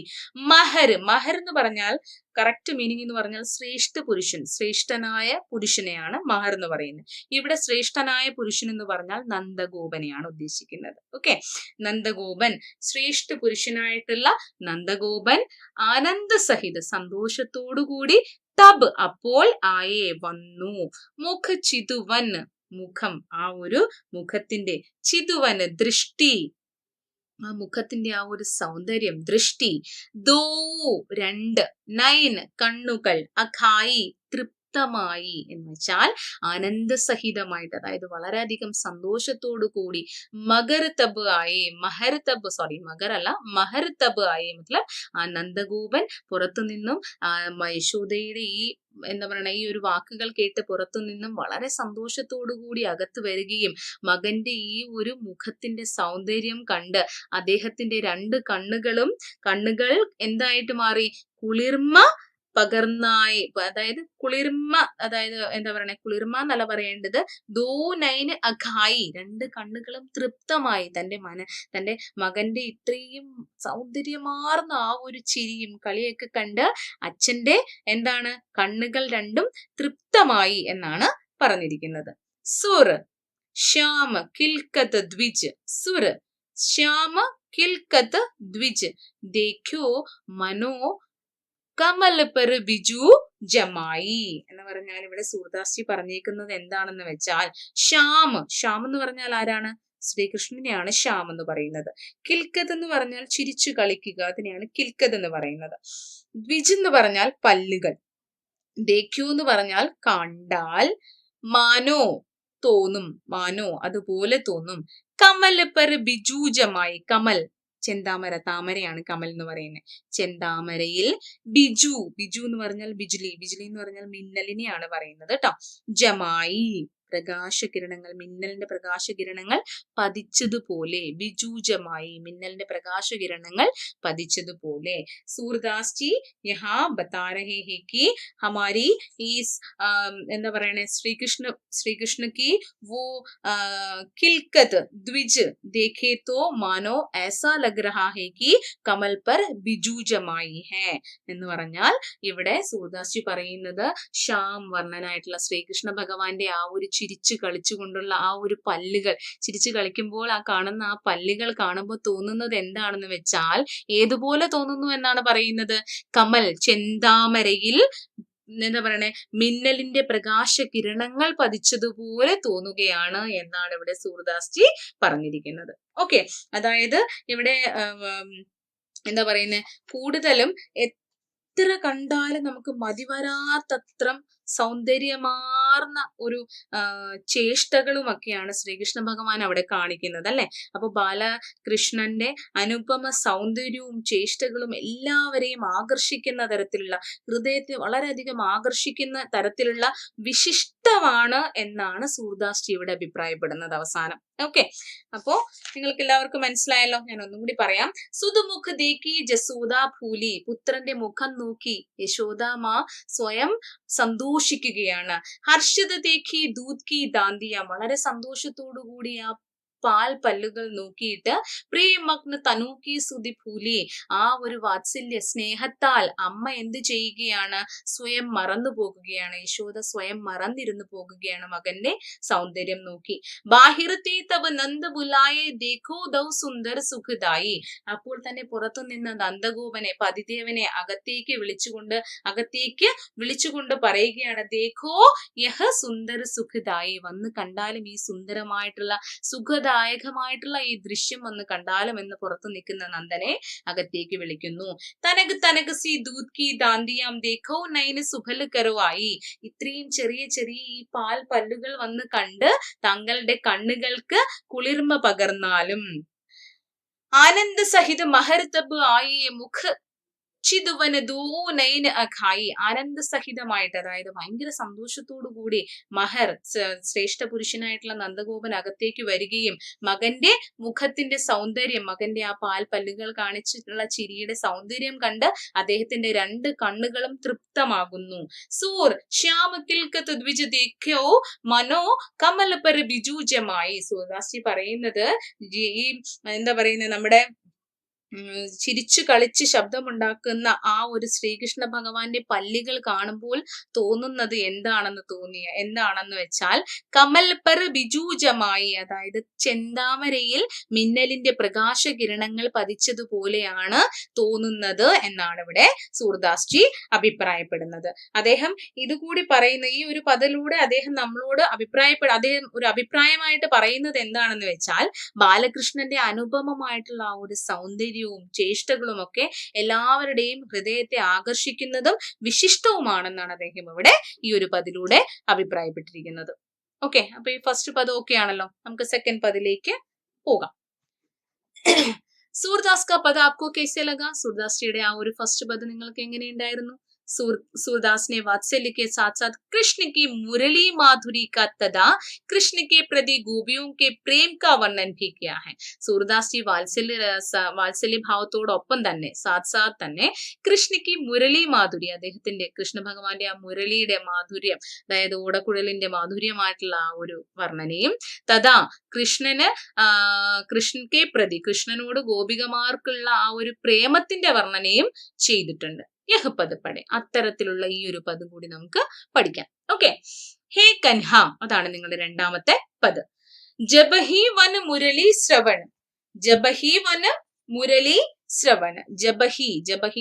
മഹർ, മഹർ എന്ന് പറഞ്ഞാൽ കറക്റ്റ് മീനിങ് എന്ന് പറഞ്ഞാൽ ശ്രേഷ്ഠ പുരുഷൻ, ശ്രേഷ്ഠനായ പുരുഷനെയാണ് മഹർ എന്ന് പറയുന്നത്. ഇവിടെ ശ്രേഷ്ഠനായ പുരുഷൻ എന്ന് പറഞ്ഞാൽ നന്ദഗോപനെയാണ് ഉദ്ദേശിക്കുന്നത്. ഓക്കെ, നന്ദഗോപൻ, ശ്രേഷ്ഠ പുരുഷനായിട്ടുള്ള നന്ദഗോപൻ ആനന്ദ സഹിത് സന്തോഷത്തോടു കൂടി, തബ് അപ്പോൾ, ആയേ വന്നു, മുഖ ചിതുവൻ മുഖം, ആ ഒരു മുഖത്തിന്റെ, ചിതുവന് ദൃഷ്ടി, ആ മുഖത്തിന്റെ ആ ഒരു സൗന്ദര്യം, ദൃഷ്ടി. ദോ രണ്ട്, നൈൻ കണ്ണുകൾ, അഖായി തൃപ്തമായി എന്ന് വെച്ചാൽ ആനന്ദസഹിതമായിട്ട്, അതായത് വളരെയധികം സന്തോഷത്തോടു കൂടി. മഗർ തബ് ആയേ, മഹർ തബ്, സോറി മഗർ അല്ല, മഹർ തബ് ആയേ മത്ലബ് ആ നന്ദഗോപൻ പുറത്തു നിന്നും യശോദയുടെ ഈ എന്താ പറയണ ഈ ഒരു വാക്കുകൾ കേട്ട് പുറത്തു നിന്നും വളരെ സന്തോഷത്തോടു കൂടി അകത്ത് വരികയും മകന്റെ ഈ ഒരു മുഖത്തിന്റെ സൗന്ദര്യം കണ്ട് അദ്ദേഹത്തിന്റെ രണ്ട് കണ്ണുകൾ എന്തായിട്ട് മാറി? കുളിർമ പകർന്നായി, അതായത് കുളിർമ, അതായത് എന്താ പറയണേ, കുളിർമ എന്നല്ല പറയേണ്ടത്, ദോ നൈന് അഖായി, രണ്ട് കണ്ണുകളും തൃപ്തമായി. തന്റെ മകന്റെ ഇത്രയും സൗന്ദര്യമാർന്ന ആ ഒരു ചിരിയും കളിയൊക്കെ കണ്ട് അച്ഛന്റെ എന്താണ് കണ്ണുകൾ രണ്ടും തൃപ്തമായി എന്നാണ് പറഞ്ഞിരിക്കുന്നത്. സുർ ശ്യാമ കിൽക്കത്ത് ദ്വിജ്, സുർ ശ്യാമ കിൽക്കത്ത് ദ്വിജ്, ദേഖ്യോ മനോ കമൽ പർ ബിജു ജമായി എന്ന് പറഞ്ഞാൽ ഇവിടെ സൂർദാസ്ജി പറഞ്ഞേക്കുന്നത് എന്താണെന്ന് വെച്ചാൽ, ശ്യാം, ശ്യാം എന്ന് പറഞ്ഞാൽ ആരാണ്? ശ്രീകൃഷ്ണനെയാണ് ശ്യാം എന്ന് പറയുന്നത്. കിൽക്കത് എന്ന് പറഞ്ഞാൽ ചിരിച്ചു കളിക്കുക, അതിനെയാണ് കിൽക്കത് എന്ന് പറയുന്നത്. ദ്വിജ് എന്ന് പറഞ്ഞാൽ പല്ലുകൾ, ദേഖ്യു എന്ന് പറഞ്ഞാൽ കണ്ടാൽ, മാനോ തോന്നും, മാനോ അതുപോലെ തോന്നും, കമൽ പർ ബിജൂജമായി, കമൽ ചെന്താമര, താമരയാണ് കമൽ എന്ന് പറയുന്നത്. ചെന്താമരയിൽ ബിജു, ബിജു എന്ന് പറഞ്ഞാൽ ബിജ്ലി, ബിജ്ലി എന്ന് പറഞ്ഞാൽ മിന്നലിനെയാണ് പറയുന്നത് കേട്ടോ. ജമായി പ്രകാശകിരണങ്ങൾ, മിന്നലിന്റെ പ്രകാശകിരണങ്ങൾ പതിച്ചതുപോലെ, ബിജൂജമായി മിന്നലിന്റെ പ്രകാശകിരണങ്ങൾ പതിച്ചതുപോലെ. സൂർദാസ് ജി യഹാ ബതാ രഹേ ഹേ കി ഹമാരി ഈസ് എന്താ പറയണേ, ശ്രീകൃഷ്ണ की वो किलकत द्विज देखे तो मानो ऐसा लग रहा है कि കമൽ പർ ബിജു ജമായി ഹേ എന്ന് പറഞ്ഞാൽ ഇവിടെ സൂർദാസ് ജി പറയുന്നത് ശ്യാം വർണ്ണനായിട്ടുള്ള ശ്രീകൃഷ്ണ ഭഗവാന്റെ ആ ഒരു ചിരിച്ചു കളിച്ചുകൊണ്ടുള്ള ആ ഒരു പല്ലുകൾ, ചിരിച്ചു കളിക്കുമ്പോൾ ആ കാണുന്ന ആ പല്ലുകൾ കാണുമ്പോൾ തോന്നുന്നത് എന്താണെന്ന് വെച്ചാൽ ഏതുപോലെ തോന്നുന്നു എന്നാണ് പറയുന്നത്? കമൽ ചെന്താമരയിൽ എന്താ പറയണേ, മിന്നലിന്റെ പ്രകാശ കിരണങ്ങൾ പതിച്ചതുപോലെ തോന്നുകയാണ് എന്നാണ് ഇവിടെ സൂർദാസ് ജി പറഞ്ഞിരിക്കുന്നത്. ഓക്കെ, അതായത് ഇവിടെ എന്താ പറയുന്നത്, കൂടുതലും എത്ര കണ്ടാലും നമുക്ക് മതിവരാത്തത്രം സൗന്ദര്യമാർന്ന ഒരു ചേഷ്ടകളുമൊക്കെയാണ് ശ്രീകൃഷ്ണ ഭഗവാൻ അവിടെ കാണിക്കുന്നത് അല്ലെ. അപ്പൊ ബാലകൃഷ്ണന്റെ അനുപമ സൗന്ദര്യവും ചേഷ്ടകളും എല്ലാവരെയും ആകർഷിക്കുന്ന തരത്തിലുള്ള, ഹൃദയത്തെ വളരെയധികം ആകർഷിക്കുന്ന തരത്തിലുള്ള വിശിഷ്ടമാണ് എന്നാണ് സൂർദാസ് ഇവിടെ അഭിപ്രായപ്പെടുന്നത് അവസാനം. ഓക്കെ, അപ്പോ നിങ്ങൾക്ക് എല്ലാവർക്കും മനസ്സിലായല്ലോ. ഞാൻ ഒന്നും കൂടി പറയാം. സുതുമുഖ് ദേക്കി ജസോദ ഭൂലി, പുത്രന്റെ മുഖം നോക്കി യശോദാമ സ്വയം സന്തോഷിക്കുകയാണ്. ഹർഷിത ദേഖി ദൂത് കി ദാന്തിയ, വളരെ സന്തോഷത്തോടു കൂടി ആ പാൽ പല്ലുകൾ നോക്കിയിട്ട് പ്രിയമഗ്ന തനൂക്കി സുതി ഭൂലി, ആ ഒരു വാത്സല്യ സ്നേഹത്താൽ അമ്മ എന്ത് ചെയ്യുകയാണ്, സ്വയം മറന്നു പോകുകയാണ്. യശോദ സ്വയം മറന്നിരുന്നു പോകുകയാണ് മകന്റെ സൗന്ദര്യം നോക്കി. ബാഹിറത്തെ തബ് നന്ദ ബുലായെ ദേഖോ ദൗ സുന്ദർ സുഖദായി, അപ്പോൾ തന്നെ പുറത്തു നിന്ന് നന്ദഗോപനെ പതിദേവനെ അകത്തേക്ക് വിളിച്ചുകൊണ്ട് പറയുകയാണ്, ദേഖോ യഹ സുന്ദർ സുഖദായി, വന്ന് കണ്ടാലും ഈ സുന്ദരമായിട്ടുള്ള സുഖദായകമായിട്ടുള്ള ഈ ദൃശ്യം ഒന്ന് കണ്ടാലും എന്ന് പുറത്തു നിൽക്കുന്ന നന്ദനെ അകത്തേക്ക് വിളിക്കുന്നു. തനക് തനക് സി ദൂത് കി ദാന്തിയാം ദേഖോ നൈന സുഖൽ കരുവായി, ഇത്രയും ചെറിയ ചെറിയ ഈ പാൽ പല്ലുകൾ വന്ന് കണ്ട് തങ്ങളുടെ കണ്ണുകൾക്ക് കുളിർമ പകർന്നാലും. ആനന്ദ സഹിത മഹർ തബ് ആയി മുഖ ചിതുവന് ദൂനൈന് അഖായി, ആനന്ദസഹിതമായിട്ട്, അതായത് ഭയങ്കര സന്തോഷത്തോടു കൂടി മഹർ ശ്രേഷ്ഠ പുരുഷനായിട്ടുള്ള നന്ദഗോപൻ അകത്തേക്ക് വരികയും മകന്റെ മുഖത്തിന്റെ സൗന്ദര്യം, മകന്റെ ആ പാൽ പല്ലുകൾ കാണിച്ചിട്ടുള്ള ചിരിയുടെ സൗന്ദര്യം കണ്ട് അദ്ദേഹത്തിന്റെ രണ്ട് കണ്ണുകളും തൃപ്തമാകുന്നു. സൂർ ശ്യാമകിൽക്കത്ത് ദ്വിജ ദേഖ്യോ മനോ കമലപര ബിജൂജമായി, സൂർദാസ്ജി പറയുന്നത് ഈ എന്താ പറയുന്നത്, നമ്മുടെ ചിരിച്ചു കളിച്ച് ശബ്ദമുണ്ടാക്കുന്ന ആ ഒരു ശ്രീകൃഷ്ണ ഭഗവാന്റെ പല്ലുകൾ കാണുമ്പോൾ തോന്നുന്നത് എന്താണെന്ന് വെച്ചാൽ കമൽ പർ ബിജൂജമായി, അതായത് ചെന്താമരയിൽ മിന്നലിന്റെ പ്രകാശ കിരണങ്ങൾ പതിച്ചതുപോലെയാണ് തോന്നുന്നത് എന്നാണ് ഇവിടെ സൂർദാസ്ജി അഭിപ്രായപ്പെടുന്നത്. അദ്ദേഹം ഇതുകൂടി പറയുന്ന ഈ ഒരു പദത്തിലൂടെ അദ്ദേഹം നമ്മളോട് അദ്ദേഹം ഒരു അഭിപ്രായമായിട്ട് പറയുന്നത് എന്താണെന്ന് വെച്ചാൽ, ബാലകൃഷ്ണന്റെ അനുപമമായിട്ടുള്ള ആ ഒരു സൗന്ദര്യവും ചേഷ്ടകളും ഒക്കെ എല്ലാവരുടെയും ഹൃദയത്തെ ആകർഷിക്കുന്നതും വിശിഷ്ടവുമാണെന്നാണ് അദ്ദേഹം ഇവിടെ ഈ ഒരു പദത്തിലൂടെ അഭിപ്രായപ്പെട്ടിരിക്കുന്നത്. ഓക്കെ, അപ്പൊ ഈ ഫസ്റ്റ് പദം ഓക്കെ ആണല്ലോ. നമുക്ക് സെക്കൻഡ് പദത്തിലേക്ക് പോകാം. സൂർദാസ് കാ പദ ആപ്കോ കൈസെ ലഗാ, സൂർദാസ്ജിയുടെ ആ ഒരു ഫസ്റ്റ് പദം നിങ്ങൾക്ക് എങ്ങനെയുണ്ടായിരുന്നു? सूरदास ने वात्सल्य के साथ साथ कृष्ण की मुरली माधुरी का तथा कृष्ण के प्रति गोपियों के प्रेम का वर्णन भी किया है. സൂർദാസ് ജി വാത്സല്യ ഭാവത്തോടൊപ്പം തന്നെ സാത്ത് തന്നെ കൃഷ്ണയ്ക്ക് മുരളി മാധുരി, അദ്ദേഹത്തിന്റെ കൃഷ്ണ ഭഗവാന്റെ ആ മുരളിയുടെ മാധുര്യം, അതായത് ഓടക്കുഴലിന്റെ മാധുര്യമായിട്ടുള്ള ആ ഒരു വർണ്ണനയും, തഥാ കൃഷ്ണന്റെ പ്രതി, കൃഷ്ണനോട് ഗോപികമാർക്കുള്ള ആ ഒരു പ്രേമത്തിന്റെ വർണ്ണനയും ചെയ്തിട്ടുണ്ട്. യഹ് പദ് പടെ, അത്തരത്തിലുള്ള ഈ ഒരു പദം കൂടി നമുക്ക് പഠിക്കാം. ഓക്കെ, ഹേ കൻഹ, അതാണ് നിങ്ങളുടെ രണ്ടാമത്തെ പദ്. ജബഹി വൻ മുരളി ശ്രവൺ, ജബഹി വൻ മുരളി ശ്രവൺ. ജബഹി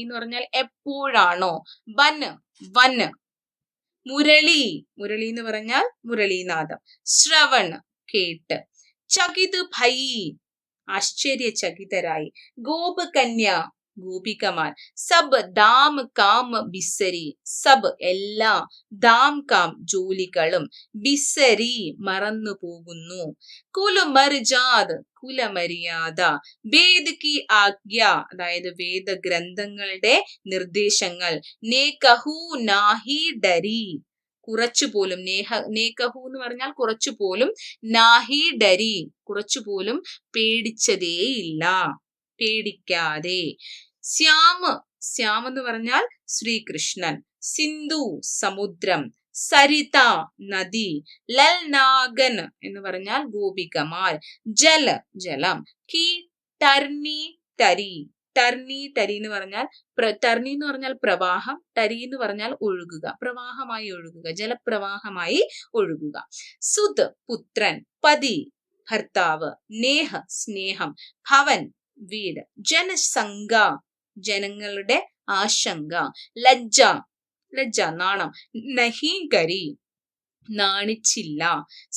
എന്ന് പറഞ്ഞാൽ എപ്പോഴാണോ, വൻ മുരളി എന്ന് പറഞ്ഞാൽ മുരളീനാഥം, ശ്രവൺ കേട്ട്, ചകിത് ഭൈ ആശ്ചര്യചകിതരായി, ഗോപകന്യ ഗോപികമാർ, സബ് ദാം കാം ബിസരി, സബ് എല്ലാ, ദാം കാം ജോലികളും, ബിസരി മറന്നു പോകുന്നു, കുലമർജാദ് കുലമര്യാദ, വേദ് കി ആജ്ഞ അതായത് വേദഗ്രന്ഥങ്ങളുടെ നിർദ്ദേശങ്ങൾ, നേ കഹു നാഹി ഡരി കുറച്ചുപോലും, നേകഹു എന്ന് പറഞ്ഞാൽ കുറച്ചുപോലും, നാഹി ഡരി കുറച്ചുപോലും പേടിച്ചതേയില്ല, പേടിക്കാതെ, ശ്യാം എന്ന് പറഞ്ഞാൽ ശ്രീകൃഷ്ണൻ, സിന്ധു സമുദ്രം, സരിത നദി, ലൽനാഗൻ എന്ന് പറഞ്ഞാൽ ഗോപികമാർ, ജലം, കി ടർണി ടരി എന്ന് പറഞ്ഞാൽ ടർണി എന്ന് പറഞ്ഞാൽ പ്രവാഹം, ടരി എന്ന് പറഞ്ഞാൽ ഒഴുകുക, പ്രവാഹമായി ഒഴുകുക, ജലപ്രവാഹമായി ഒഴുകുക, സുത് പുത്രൻ, പതി ഭർത്താവ്, നേഹ സ്നേഹം, ഭവൻ വീട്, ജനസംഗ ജനങ്ങളുടെ ആശങ്ക, ലജ്ജ നാണം, നഹീകരി നാണിച്ചില്ല,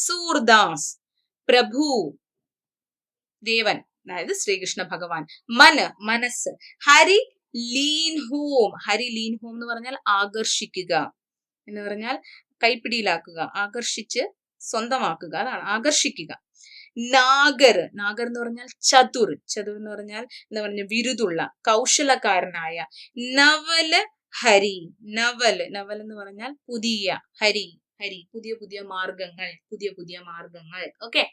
സൂർദാസ് പ്രഭു ദേവൻ അതായത് ശ്രീകൃഷ്ണ ഭഗവാൻ. മനസ്സ്. Hari lean home. Hari lean home എന്ന് പറഞ്ഞാൽ ആകർഷിക്കുക എന്ന് പറഞ്ഞാൽ കൈപ്പിടിയിലാക്കുക, ആകർഷിച്ച് സ്വന്തമാക്കുക, അതാണ് ആകർഷിക്കുക. നാഗർ എന്ന് പറഞ്ഞാൽ ചതുർ എന്ന് പറഞ്ഞാൽ എന്താ പറഞ്ഞ വിരുതുള്ള കൗശലക്കാരനായ. നവല് ഹരി. നവൽ എന്ന് പറഞ്ഞാൽ പുതിയ. ഹരി പുതിയ മാർഗങ്ങൾ. ഓക്കെ,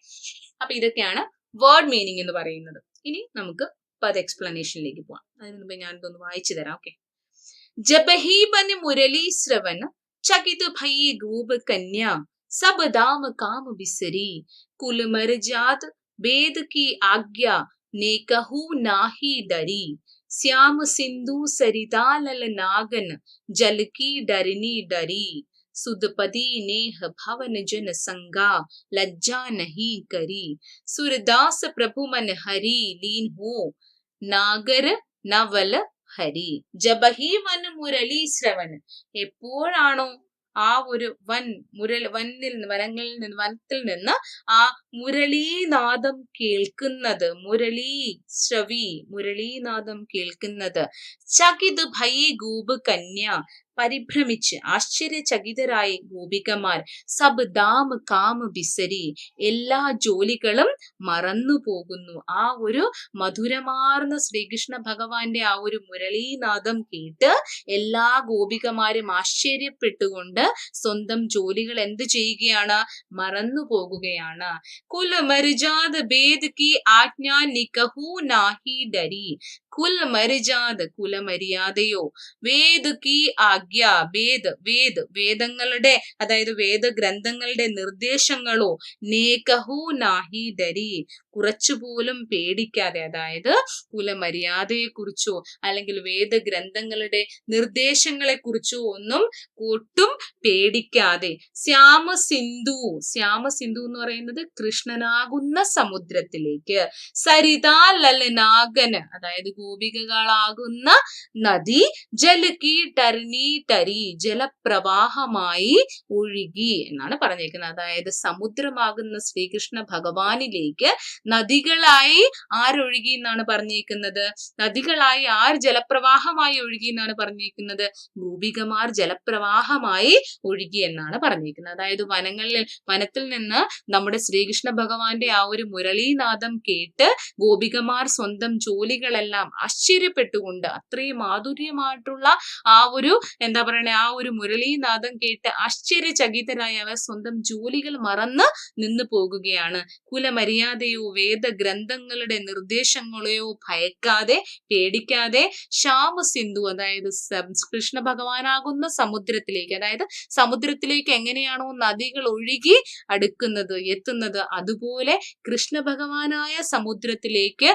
അപ്പൊ ഇതൊക്കെയാണ് വേർഡ് മീനിങ് എന്ന് പറയുന്നത്. ഇനി നമുക്ക് പദ എക്സ്പ്ലനേഷനിലേക്ക് പോവാം. അതിന് മുമ്പ് ഞാൻ ഇതൊന്ന് വായിച്ചു തരാം. ഓക്കെ. ജബഹി ബൻ മുരളി ശ്രവൻ ചകിത് ഭൈ ഗോപ കന്യാ सब दाम काम बिसरी कुल मर जात वेद की आज्ञा ने कहू नाही डरी श्याम सिंधु सरिता लल नागन जल की डरनी डरी सुदपदी नेह भवन जन संगा लज्जा नहीं करी सूरदास प्रभु मन हरि लीन हो नागर नवल ഹരി. ജബഹി വൻ മുരളി ശ്രവൻ. എപ്പോഴാണോ ആ ഒരു വനത്തിൽ നിന്ന് ആ മുരളീനാദം കേൾക്കുന്നത്, മുരളീനാദം കേൾക്കുന്നത്. ചകിത് ഭൈ ഗോപ് കന്യ. പരിഭ്രമിച്ച് ആശ്ചര്യചകിതരായി ഗോപികമാർ. സബ് ദാം കാം ബിസരി. എല്ലാ ജോലികളും മറന്നു പോകുന്നു. ആ ഒരു മധുരമാർന്ന ശ്രീകൃഷ്ണ ഭഗവാന്റെ ആ ഒരു മുരളീനാദം കേട്ട് എല്ലാ ഗോപികമാരും ആശ്ചര്യപ്പെട്ടുകൊണ്ട് സ്വന്തം ജോലികൾ എന്ത് ചെയ്യുകയാണ്? മറന്നു പോകുകയാണ്. കുൽ മർജാദ് വേദ് കി ആജ്ഞാ നികഹു നാഹി ഡരി. കുൽ മർജാദ് കുലമര്യാദയോ, വേദ് കി ആജ്ഞ വേദങ്ങളുടെ അതായത് വേദഗ്രന്ഥങ്ങളുടെ നിർദ്ദേശങ്ങളോ, നേകഹു നാഹി ഡരി കുറച്ചുപോലും പേടിക്കാതെ, അതായത് കുലമര്യാദയെ കുറിച്ചോ അല്ലെങ്കിൽ വേദഗ്രന്ഥങ്ങളുടെ നിർദ്ദേശങ്ങളെ കുറിച്ചോ ഒന്നും ഒട്ടും പേടിക്കാതെ. ശ്യാമസിന്ധു എന്ന് പറയുന്നത് കൃഷ്ണനാകുന്ന സമുദ്രത്തിലേക്ക്. സരിതാ ലലനാഗന് അതായത് ഗോപികകളാകുന്ന നദി. ജലകി ടരി ജലപ്രവാഹമായി ഒഴുകി എന്നാണ് പറഞ്ഞിരിക്കുന്നത്. അതായത് സമുദ്രമാകുന്ന ശ്രീകൃഷ്ണ ഭഗവാനിലേക്ക് നദികളായി ആരൊഴുകി എന്നാണ് പറഞ്ഞിരിക്കുന്നത്? നദികളായി ജലപ്രവാഹമായി ഒഴുകി എന്നാണ് പറഞ്ഞിരിക്കുന്നത്? ഗോപികമാർ ജലപ്രവാഹമായി ഒഴുകി എന്നാണ് പറഞ്ഞിരിക്കുന്നത്. അതായത് വനത്തിൽ നിന്ന് നമ്മുടെ ശ്രീകൃഷ്ണ ഭഗവാന്റെ ആ ഒരു മുരളീനാദം കേട്ട് ഗോപികമാർ സ്വന്തം ജോലികളെല്ലാം ആശ്ചര്യപ്പെട്ടുകൊണ്ട്, അത്രയും മാധുര്യമായിട്ടുള്ള ആ ഒരു എന്താ പറയണേ, ആ ഒരു മുരളീനാദം കേട്ട് ആശ്ചര്യചകിതരായ അവർ സ്വന്തം ജോലികൾ മറന്ന് നിന്നു പോകുകയാണ്. കുലമര്യാദയോ വേദഗ്രന്ഥങ്ങളുടെ നിർദ്ദേശങ്ങളെയോ ഭയക്കാതെ പേടിക്കാതെ ശ്യാമസിന്ധു അതായത് കൃഷ്ണ ഭഗവാനാകുന്ന സമുദ്രത്തിലേക്ക്, അതായത് സമുദ്രത്തിലേക്ക് എങ്ങനെയാണോ നദികൾ ഒഴുകി എത്തുന്നത് അതുപോലെ കൃഷ്ണ ഭഗവാനായ സമുദ്രത്തിലേക്ക്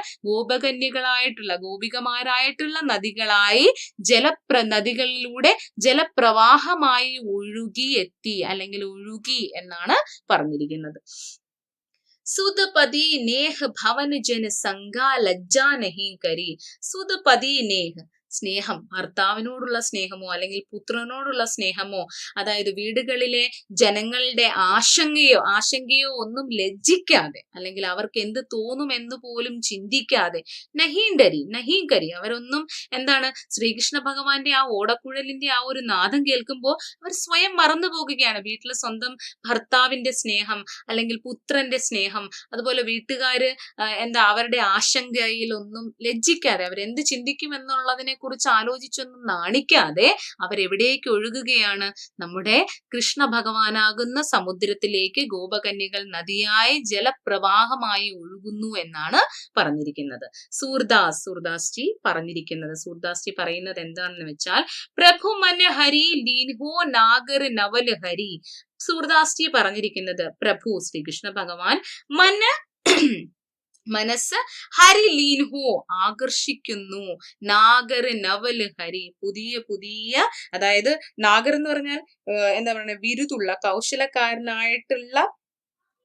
ഗോപികമാരായിട്ടുള്ള നദികളായി നദികളിലൂടെ ജലപ്രവാഹമായി ഒഴുകി എത്തി അല്ലെങ്കിൽ ഒഴുകി എന്നാണ് പറഞ്ഞിരിക്കുന്നത്. സുദപതി നേഹ് ഭവൻ ജന സംഗാ ലജ്ജാ നഹി കരി. സുദപതി നേഹ് സ്നേഹം, ഭർത്താവിനോടുള്ള സ്നേഹമോ അല്ലെങ്കിൽ പുത്രനോടുള്ള സ്നേഹമോ, അതായത് വീടുകളിലെ ജനങ്ങളുടെ ആശങ്കയോ ഒന്നും ലജ്ജിക്കാതെ അല്ലെങ്കിൽ അവർക്ക് എന്ത് തോന്നുമെന്ന് പോലും ചിന്തിക്കാതെ, നഹീങ്കരി അവരൊന്നും എന്താണ് ശ്രീകൃഷ്ണ ഭഗവാന്റെ ആ ഓടക്കുഴലിന്റെ ആ ഒരു നാദം കേൾക്കുമ്പോൾ അവർ സ്വയം മറന്നു പോകുകയാണ്. വീട്ടിലെ സ്വന്തം ഭർത്താവിന്റെ സ്നേഹം അല്ലെങ്കിൽ പുത്രന്റെ സ്നേഹം, അതുപോലെ വീട്ടുകാര് അവരുടെ ആശങ്കയിലൊന്നും ലജ്ജിക്കാതെ അവരെന്ത് ചിന്തിക്കും എന്നുള്ളതിനെ കുറിച്ച് ആലോചിച്ചൊന്നും നാണിക്കാതെ അവരെവിടേക്ക് ഒഴുകുകയാണ്? നമ്മുടെ കൃഷ്ണ ഭഗവാനാകുന്ന സമുദ്രത്തിലേക്ക് ഗോപകന്യകൾ നദിയായി ജലപ്രവാഹമായി ഒഴുകുന്നു എന്നാണ് പറഞ്ഞിരിക്കുന്നത്. സൂർദാസ് ജി പറയുന്നത് എന്താണെന്ന് വെച്ചാൽ, പ്രഭു മൻ ഹരി ലീൻഹോ നാഗർ നവൽ ഹരി. സൂർദാസ് ജി പറഞ്ഞിരിക്കുന്നത് പ്രഭു ശ്രീകൃഷ്ണ ഭഗവാൻ മനസ്സ് ഹരി ലീൻഹോ ആകർഷിക്കുന്നു, നാഗർ നവൽ ഹരി പുതിയ അതായത് നാഗർ എന്ന് പറഞ്ഞാൽ എന്താ പറയുക വിരുതുള്ള കൗശലക്കാരനായിട്ടുള്ള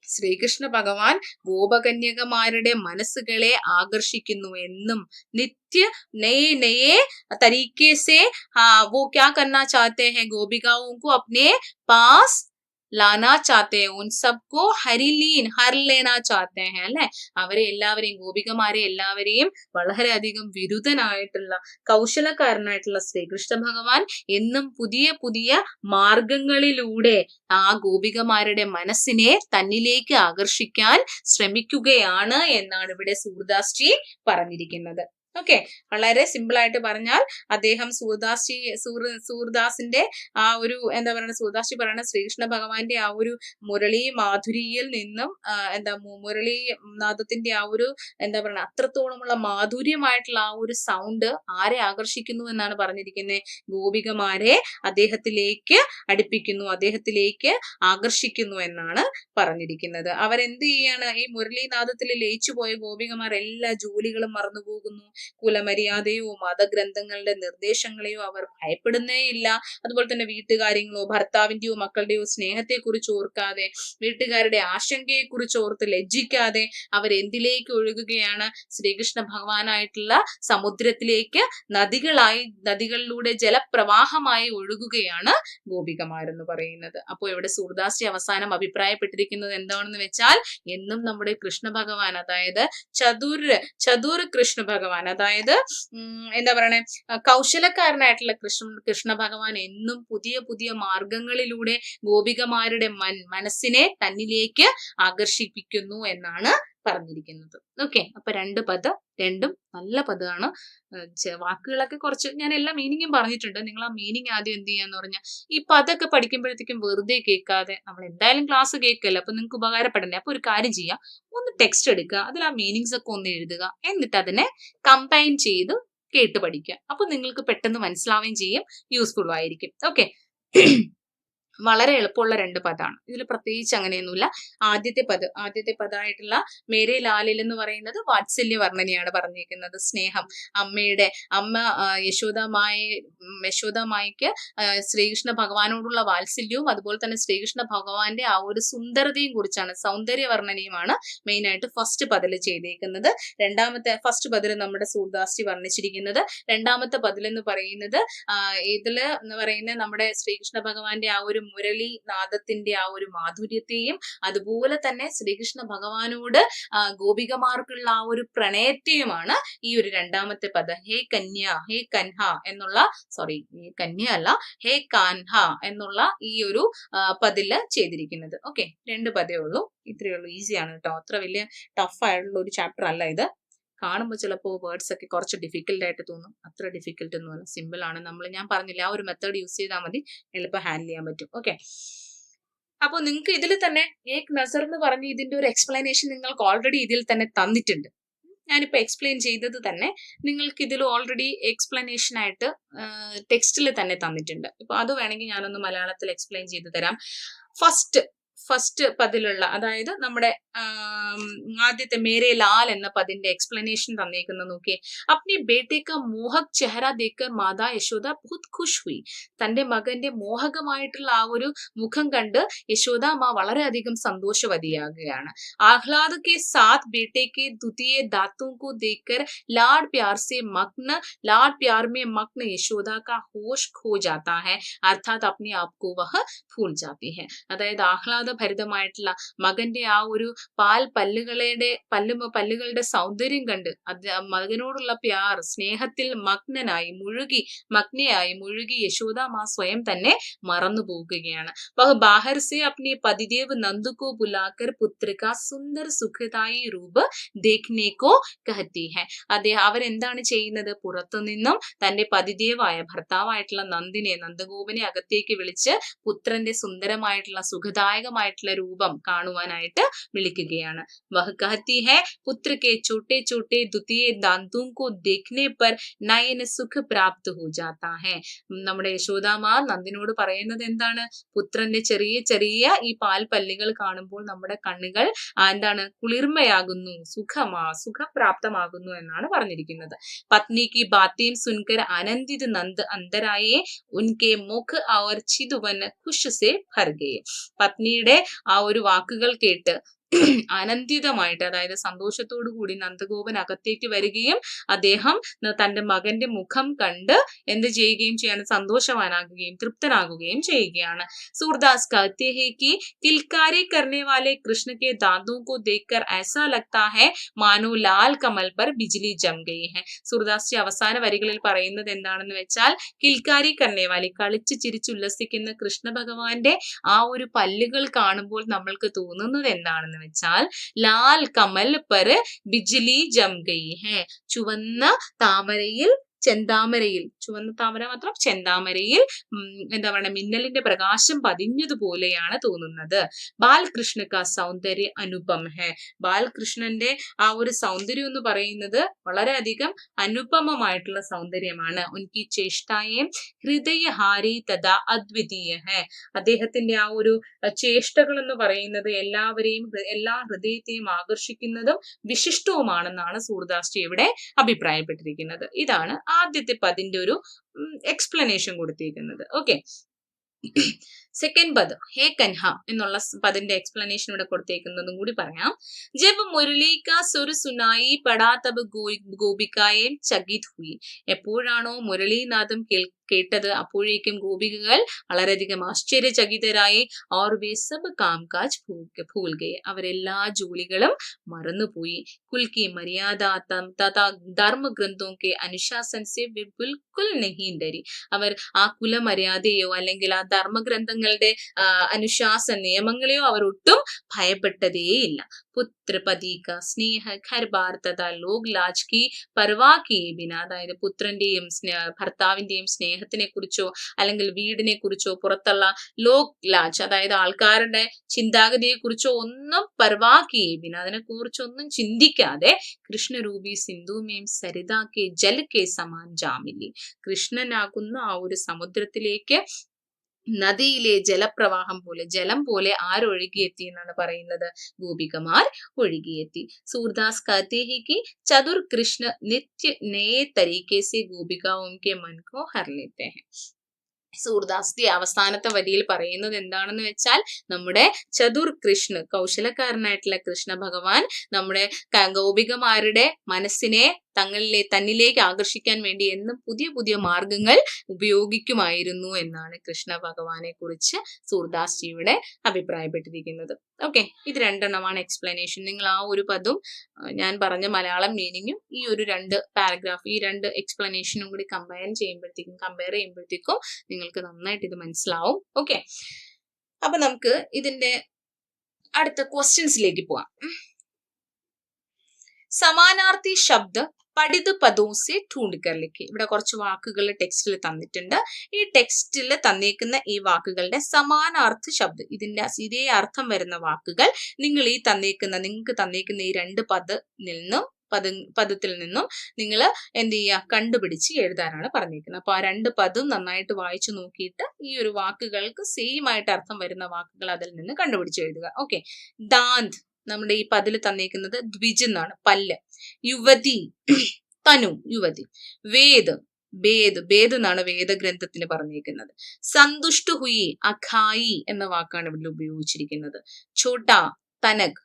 ശ്രീകൃഷ്ണ ഭഗവാൻ ഗോപകന്യകമാരുടെ മനസ്സുകളെ ആകർഷിക്കുന്നു എന്നും നിത്യ നയെ തരീക്കെ സെ वो क्या करना चाहते हैं गोपिकाओं को अपने पास ലാനാ ചാത്തെ ഉൻ സബ്കോ ഹർ ലേനാ ചാത്തെ ഹെ അല്ലെ. അവരെ എല്ലാവരെയും, ഗോപികമാരെ എല്ലാവരെയും വളരെയധികം വിരുദ്ധനായിട്ടുള്ള കൗശലക്കാരനായിട്ടുള്ള ശ്രീകൃഷ്ണ ഭഗവാൻ എന്നും പുതിയ പുതിയ മാർഗങ്ങളിലൂടെ ആ ഗോപികമാരുടെ മനസ്സിനെ തന്നിലേക്ക് ആകർഷിക്കാൻ ശ്രമിക്കുകയാണ് എന്നാണ് ഇവിടെ സൂർദാസ്ജി പറഞ്ഞിരിക്കുന്നത്. ഓക്കെ, വളരെ സിമ്പിൾ ആയിട്ട് പറഞ്ഞാൽ അദ്ദേഹം സൂർദാസിന്റെ ആ ഒരു എന്താ പറയുക, സൂർദാസ്ജി പറയുന്ന ശ്രീകൃഷ്ണ ഭഗവാന്റെ ആ ഒരു മുരളി മാധുരിയിൽ നിന്നും മുരളി നാദത്തിന്റെ ആ ഒരു എന്താ പറയുക അത്രത്തോളമുള്ള മാധുര്യമായിട്ടുള്ള ആ ഒരു സൗണ്ട് ആരെ ആകർഷിക്കുന്നു എന്നാണ് പറഞ്ഞിരിക്കുന്നത്? ഗോപികമാരെ അദ്ദേഹത്തിലേക്ക് അടുപ്പിക്കുന്നു, അദ്ദേഹത്തിലേക്ക് ആകർഷിക്കുന്നു എന്നാണ് പറഞ്ഞിരിക്കുന്നത്. അവരെന്ത് ചെയ്യാണ്? ഈ മുരളീനാദത്തിൽ ലയിച്ചു പോയ ഗോപികമാർ എല്ലാ ജോലികളും മറന്നുപോകുന്നു, കുലമര്യാദയോ മതഗ്രന്ഥങ്ങളുടെ നിർദ്ദേശങ്ങളെയോ അവർ ഭയപ്പെടുന്നേ ഇല്ല. അതുപോലെ തന്നെ വീട്ടുകാര്യങ്ങളോ ഭർത്താവിന്റെയോ മക്കളുടെയോ സ്നേഹത്തെ കുറിച്ച് ഓർക്കാതെ, വീട്ടുകാരുടെ ആശങ്കയെ കുറിച്ച് ഓർത്ത് ലജ്ജിക്കാതെ അവരെന്തിലേക്ക് ഒഴുകുകയാണ്? ശ്രീകൃഷ്ണ ഭഗവാനായിട്ടുള്ള സമുദ്രത്തിലേക്ക് നദികളിലൂടെ ജലപ്രവാഹമായി ഒഴുകുകയാണ് ഗോപികമാരെന്ന് പറയുന്നത്. അപ്പോൾ ഇവിടെ സൂർദാസ്ജി അവസാനം അഭിപ്രായപ്പെട്ടിരിക്കുന്നത് എന്താണെന്ന് വെച്ചാൽ, എന്നും നമ്മുടെ കൃഷ്ണ ഭഗവാൻ, അതായത് ചതുർ കൃഷ്ണ ഭഗവാൻ, അതായത് എന്താ പറയണേ, കൗശലക്കാരനായിട്ടുള്ള കൃഷ്ണ ഭഗവാൻ എന്നും പുതിയ പുതിയ മാർഗങ്ങളിലൂടെ ഗോപികമാരുടെ മനസ്സിനെ തന്നിലേക്ക് ആകർഷിപ്പിക്കുന്നു എന്നാണ് പറഞ്ഞിരിക്കുന്നത്. ഓക്കെ, അപ്പൊ രണ്ടും നല്ല പദമാണ്. വാക്കുകളൊക്കെ കുറച്ച് ഞാൻ എല്ലാ മീനിങ്ങും പറഞ്ഞിട്ടുണ്ട്. നിങ്ങൾ ആ മീനിങ് ആദ്യം എന്ത് ചെയ്യാന്ന് പറഞ്ഞാൽ, ഈ പദമൊക്കെ പഠിക്കുമ്പോഴത്തേക്കും വെറുതെ കേൾക്കാതെ, നമ്മൾ എന്തായാലും ക്ലാസ് കേൾക്കല്ലോ, അപ്പൊ നിങ്ങൾക്ക് ഉപകാരപ്പെടണ്ടേ. അപ്പൊ ഒരു കാര്യം ചെയ്യാം, ഒന്ന് ടെക്സ്റ്റ് എടുക്കുക, അതിൽ ആ മീനിങ്സ് ഒക്കെ ഒന്ന് എഴുതുക, എന്നിട്ട് അതിനെ കമ്പൈൻ ചെയ്ത് കേട്ട് പഠിക്കുക. അപ്പൊ നിങ്ങൾക്ക് പെട്ടെന്ന് മനസ്സിലാവുകയും ചെയ്യും, യൂസ്ഫുൾ ആയിരിക്കും. ഓക്കെ, വളരെ എളുപ്പമുള്ള രണ്ട് പദമാണ്. ഇതിൽ പ്രത്യേകിച്ച് അങ്ങനെയൊന്നുമില്ല. ആദ്യത്തെ പദമായിട്ടുള്ള മേരെ ലാലിൽ എന്ന് പറയുന്നത് വാത്സല്യ വർണ്ണനയാണ് പറഞ്ഞിരിക്കുന്നത്. സ്നേഹം, അമ്മ യശോദാമായ്ക്ക് ശ്രീകൃഷ്ണ ഭഗവാനോടുള്ള വാത്സല്യവും അതുപോലെ തന്നെ ശ്രീകൃഷ്ണ ഭഗവാന്റെ ആ ഒരു സുന്ദരതയും കുറിച്ചാണ്, സൗന്ദര്യ വർണ്ണനയുമാണ് മെയിൻ ആയിട്ട് ഫസ്റ്റ് പദല് ചെയ്തേക്കുന്നത്. ഫസ്റ്റ് പദല് നമ്മുടെ സൂർദാസ്ജി വർണ്ണിച്ചിരിക്കുന്നത്. രണ്ടാമത്തെ പദലെന്ന് പറയുന്നത് ഇതില് എന്ന് പറയുന്നത് നമ്മുടെ ശ്രീകൃഷ്ണ ഭഗവാന്റെ ആ ഒരു മുരളി നാദത്തിന്റെ ആ ഒരു മാധുര്യത്തെയും അതുപോലെ തന്നെ ശ്രീകൃഷ്ണ ഭഗവാനോട് ഗോപികമാർക്കുള്ള ആ ഒരു പ്രണയത്തെയുമാണ് ഈ ഒരു രണ്ടാമത്തെ പദം ഹേ കന്യ, ഹേ കൻഹ എന്നുള്ള, സോറി കന്യ അല്ല, ഹേ കാൻഹ എന്നുള്ള ഈ ഒരു പദില് ചെയ്തിരിക്കുന്നത്. ഓക്കെ, രണ്ട് പദേ ഉള്ളൂ, ഇത്രയേ ഉള്ളൂ. ഈസിയാണ് കേട്ടോ, അത്ര വലിയ ടഫ് ആയിട്ടുള്ള ഒരു ചാപ്റ്റർ അല്ല ഇത്. കാണുമ്പോൾ ചിലപ്പോൾ വേർഡ്സ് ഒക്കെ കുറച്ച് ഡിഫിക്കൽട്ട് ആയിട്ട് തോന്നും. അത്ര ഡിഫിക്കൽട്ട് ഒന്നും അല്ല, സിമ്പിൾ ആണ്. ഞാൻ പറഞ്ഞില്ല, ആ ഒരു മെത്തേഡ് യൂസ് ചെയ്താൽ മതി, എളുപ്പം ഹാൻഡിൽ ചെയ്യാൻ പറ്റും. ഓക്കെ, അപ്പോൾ നിങ്ങൾക്ക് ഇതിൽ തന്നെ ഏക് നസർ എന്ന് പറഞ്ഞ് ഇതിന്റെ ഒരു എക്സ്പ്ലനേഷൻ നിങ്ങൾക്ക് ഓൾറെഡി ഇതിൽ തന്നെ തന്നിട്ടുണ്ട്. ഞാനിപ്പോൾ എക്സ്പ്ലെയിൻ ചെയ്തത് തന്നെ നിങ്ങൾക്ക് ഇതിൽ ഓൾറെഡി എക്സ്പ്ലനേഷൻ ആയിട്ട് ടെക്സ്റ്റിൽ തന്നെ തന്നിട്ടുണ്ട്. ഇപ്പൊ അത് വേണമെങ്കിൽ ഞാനൊന്ന് മലയാളത്തിൽ എക്സ്പ്ലെയിൻ ചെയ്തു തരാം. ഫസ്റ്റ് പദിലുള്ള, അതായത് നമ്മുടെ ആദ്യത്തെ മേരെ ലാൽ എന്ന പദിന്റെ എക്സ്പ്ലനേഷൻ തന്നേക്കുന്ന നോക്കിയേ. അപ്നി ബേटे का മോഹക് ചെഹറ देखकर മാതാ യശോദ बहुत खुश हुई. തന്റെ മകന്റെ മോഹകമായിട്ടുള്ള ആ ഒരു മുഖം കണ്ട് യശോദാമ്മ വളരെയധികം സന്തോഷവതിയാകുകയാണ്. ആഹ്ലാദ के साथ बेटे के द्वितीय दांतों को देखकर लाड प्यार में मग्न यशोदा का होश खो जाता है, अर्थात अपने आप को वह भूल जाती है. അതായത് ഭരിതമായിട്ടുള്ള മകന്റെ ആ ഒരു പല്ലുകളുടെ സൗന്ദര്യം കണ്ട് മകനോടുള്ള സ്നേഹത്തിൽ മഗ്നയായി മുഴുകി യശോദാമ്മ സ്വയം തന്നെ മറന്നു പോകുകയാണ്. വഹ് ബാഹർ സെ അപ്നെ പതിദേവ് നന്ദു കോ ബുലാക്കർ പുത്ര കാ സുന്ദർ സുഖദായി രൂപ ദേഖ്നെ കോ കഹത്തി ഹെ. അവരെന്താണ് ചെയ്യുന്നത്? പുറത്തുനിന്നും തന്റെ പതിദേവായ ഭർത്താവായിട്ടുള്ള നന്ദഗോപനെ അകത്തേക്ക് വിളിച്ച് പുത്രന്റെ സുന്ദരമായിട്ടുള്ള സുഖദായകമായിട്ടുള്ള രൂപം കാണുവാനായിട്ട് വിളിക്കുകയാണ്. വഹ് കഹത്തി ഹെ പുത്ര കെ ചോട്ടെ ചോട്ടെ ദ്വിതീയ ദാന്തോं को देखने पर നയന സുഖ പ്രാപ്ത് ഹോ ജാതാ ഹെ. നമ്മുടെ യശോദാമ്മ നന്ദിനോട് പറയുന്നത് എന്താണ്? പുത്രന്റെ ചെറിയ ചെറിയ ഈ പല്ലുകൾ കാണുമ്പോൾ നമ്മുടെ കണ്ണുകൾ എന്താണ്? കുളിർമയാകുന്നു, സുഖപ്രാപ്തമാകുന്നു എന്നാണ് പറഞ്ഞിരിക്കുന്നത്. പത്നി കി ബാതേൻ സുൻകർ ആനന്ദിത് നന്ദ് അന്തരായെ ഉൻകെ മുഖ് ഔർ ചിതുവൻ ഖുഷ് സെ ഭർ ഗയെ. പത്നിയുടെ ആ ഒരു വാക്കുകൾ കേട്ട് ആനന്ദിതമായിട്ട്, അതായത് സന്തോഷത്തോടു കൂടി നന്ദഗോപൻ അകത്തേക്ക് വരികയും അദ്ദേഹം തന്റെ മകന്റെ മുഖം കണ്ട് എന്ത് ചെയ്യുകയും ചെയ്യാണ്, സന്തോഷവാനാകുകയും തൃപ്തനാകുകയും ചെയ്യുകയാണ്. സൂർദാസ് कहते हैं कि किलकारी करने वाले कृष्ण के दांतों को देखकर ऐसा लगता है मानो लाल कमल पर बिजली जम गई है. സൂർദാസ് അവസാന വരികളിൽ പറയുന്നത് എന്താണെന്ന് വെച്ചാൽ, കിൽക്കാരി കർണേവാലി, കളിച്ച് ചിരിച്ചുല്ലസിക്കുന്ന കൃഷ്ണ ഭഗവാന്റെ ആ ഒരു പല്ലുകൾ കാണുമ്പോൾ നമ്മൾക്ക് തോന്നുന്നത് എന്താണെന്ന് വെച്ചാൽ, ലാൽ കമൽ പർ ബിജ്ലി ജം ഗയി ഹെ, ചുവന്ന താമരയിൽ ചെന്താമരയിൽ, ചുവന്ന താമര മാത്രം ചെന്താമരയിൽ എന്താ പറയുക, മിന്നലിന്റെ പ്രകാശം പതിഞ്ഞതുപോലെയാണ് തോന്നുന്നത്. ബാലകൃഷ്ണ കാ സൗന്ദര്യ അനുപം ഹെ, ബാലകൃഷ്ണന്റെ ആ ഒരു സൗന്ദര്യം എന്ന് പറയുന്നത് വളരെയധികം അനുപമമായിട്ടുള്ള സൗന്ദര്യമാണ്. ഉൻകി ചേഷ്ടായേം ഹൃദയഹാരി തഥാ അദ്വിതീയ ഹെ, അദ്ദേഹത്തിന്റെ ആ ഒരു ചേഷ്ടകൾ എന്ന് പറയുന്നത് എല്ലാ ഹൃദയത്തെയും ആകർഷിക്കുന്നതും വിശിഷ്ടവുമാണെന്നാണ് സൂർദാസ് ഇവിടെ അഭിപ്രായപ്പെട്ടിരിക്കുന്നത്. ഇതാണ് ആദ്യത്തെ പദിന്റെ ഒരു എക്സ്പ്ലനേഷൻ കൊടുത്തിരിക്കുന്നത്. ഓക്കെ, സെക്കൻഡ് പദ് ഹേ കൻഹ എന്നുള്ള പദിന്റെ എക്സ്പ്ലനേഷൻ ഇവിടെ കൊടുത്തേക്കുന്നതും കൂടി പറയാം. ജബ് മുരളി കാ സുർ സുനായി പടാ തബ് ഗോപികായേം ചകിത് ഹുയി, എപ്പോഴാണോ മുരളീനാഥം കേട്ടത് അപ്പോഴേക്കും ഗോപികകൾ വളരെയധികം ആശ്ചര്യചകിതരായി. Or way sub കാംകാജ് Phool Gaye, അവരെല്ലാ ജോലികളും മറന്നുപോയി. കുൽക്കി മര്യാദ തഥാ ധർമ്മഗ്രന്ഥോ കെ അനുശാസൻ സെ ബിൽകുൽ നഹീ ഡരി, അവർ ആ കുലമര്യാദയോ അല്ലെങ്കിൽ ആ ധർമ്മഗ്രന്ഥങ്ങളുടെ അനുശാസന നിയമങ്ങളെയോ അവർ ഒട്ടും ഭയപ്പെട്ടതേയില്ല. പുത്ര പതി കാ സ്നേഹ ഘർ ബാർ തഥാ ലോക് ലാജ് കി പർവാ കിയേ ബിന, അതായത് പുത്രന്റെയും ഭർത്താവിന്റെയും സ്നേഹത്തിനെ കുറിച്ചോ അല്ലെങ്കിൽ വീടിനെ കുറിച്ചോ പുറത്തുള്ള ലോക് ലാജ്, അതായത് ആൾക്കാരുടെ ചിന്താഗതിയെ കുറിച്ചോ ഒന്നും പർവാ കിയേ ബിന, അതിനെ കുറിച്ചൊന്നും ചിന്തിക്കാതെ കൃഷ്ണരൂപി സിന്ധുമേം സരിതാക്കെ ജൽ കെ സമാൻ ജാമില്ലി, കൃഷ്ണനാകുന്ന ആ ഒരു സമുദ്രത്തിലേക്ക് നദിയിലെ ജലപ്രവാഹം പോലെ, ജലം പോലെ ആരൊഴുകിയെത്തി എന്നാണ് പറയുന്നത്, ഗോപികമാർ ഒഴുകിയെത്തി. സൂർദാസ് कहते हैं कि चतुर कृष्ण नित्य नए तरीके से गोपिकाओं के मन को हर लेते हैं. സൂർദാസ് അവസാനത്തെ വരിയിൽ പറയുന്നത് എന്താണെന്ന് വെച്ചാൽ, നമ്മുടെ ചതുർ കൃഷ്ണ, കൗശലക്കാരനായിട്ടുള്ള കൃഷ്ണ ഭഗവാൻ നമ്മുടെ ഗോപികമാരുടെ മനസ്സിനെ തന്നിലേക്ക് ആകർഷിക്കാൻ വേണ്ടി എന്നും പുതിയ പുതിയ മാർഗങ്ങൾ ഉപയോഗിക്കുമായിരുന്നു എന്നാണ് കൃഷ്ണ ഭഗവാനെ കുറിച്ച് സൂർദാസ് ജിയുടെ അഭിപ്രായപ്പെട്ടിരിക്കുന്നത്. ഓക്കെ, ഇത് രണ്ടെണ്ണമാണ് എക്സ്പ്ലനേഷൻ. നിങ്ങൾ ആ ഒരു പദവും ഞാൻ പറഞ്ഞ മലയാളം മീനിങ്ങും ഈ ഒരു രണ്ട് പാരഗ്രാഫ്, ഈ രണ്ട് എക്സ്പ്ലനേഷനും കൂടി കമ്പയർ ചെയ്യുമ്പോഴത്തേക്കും നിങ്ങൾക്ക് നന്നായിട്ട് ഇത് മനസ്സിലാവും. ഓക്കെ, അപ്പൊ നമുക്ക് ഇതിന്റെ അടുത്ത ക്വസ്റ്റ്യൻസിലേക്ക് പോവാം. സമാനാർത്ഥി ശബ്ദ പഠിത് പദോസെ ढूंढकर लिखे, ഇവിടെ കുറച്ച് വാക്കുകൾ ടെക്സ്റ്റിൽ തന്നിട്ടുണ്ട്. ഈ ടെക്സ്റ്റിൽ തന്നേക്കുന്ന ഈ വാക്കുകളുടെ സമാനാർത്ഥ ശബ്ദം, ഇതേ അർത്ഥം വരുന്ന വാക്കുകൾ നിങ്ങൾക്ക് തന്നേക്കുന്ന ഈ രണ്ട് പദത്തിൽ നിന്നും നിങ്ങൾ എന്ത് ചെയ്യുക, കണ്ടുപിടിച്ച് എഴുതാനാണ് പറഞ്ഞിരിക്കുന്നത്. അപ്പൊ ആ രണ്ട് പദം നന്നായിട്ട് വായിച്ചു നോക്കിയിട്ട് ഈ ഒരു വാക്കുകൾക്ക് സെയിം ആയിട്ട് അർത്ഥം വരുന്ന വാക്കുകൾ അതിൽ നിന്ന് കണ്ടുപിടിച്ച് എഴുതുക. ഓക്കെ, ദാന്ത് നമ്മുടെ ഈ പതിൽ തന്നേക്കുന്നത് ദ്വിജ് എന്നാണ്, പല്ല്. യുവതി തനു, യുവതി. വേദ് എന്നാണ് വേദഗ്രന്ഥത്തിന് പറഞ്ഞേക്കുന്നത്. സന്തുഷ്ട ഹുയി, അഖായി എന്ന വാക്കാണ് ഇവിടെ ഉപയോഗിച്ചിരിക്കുന്നത്. ഛോട്ട, തനക്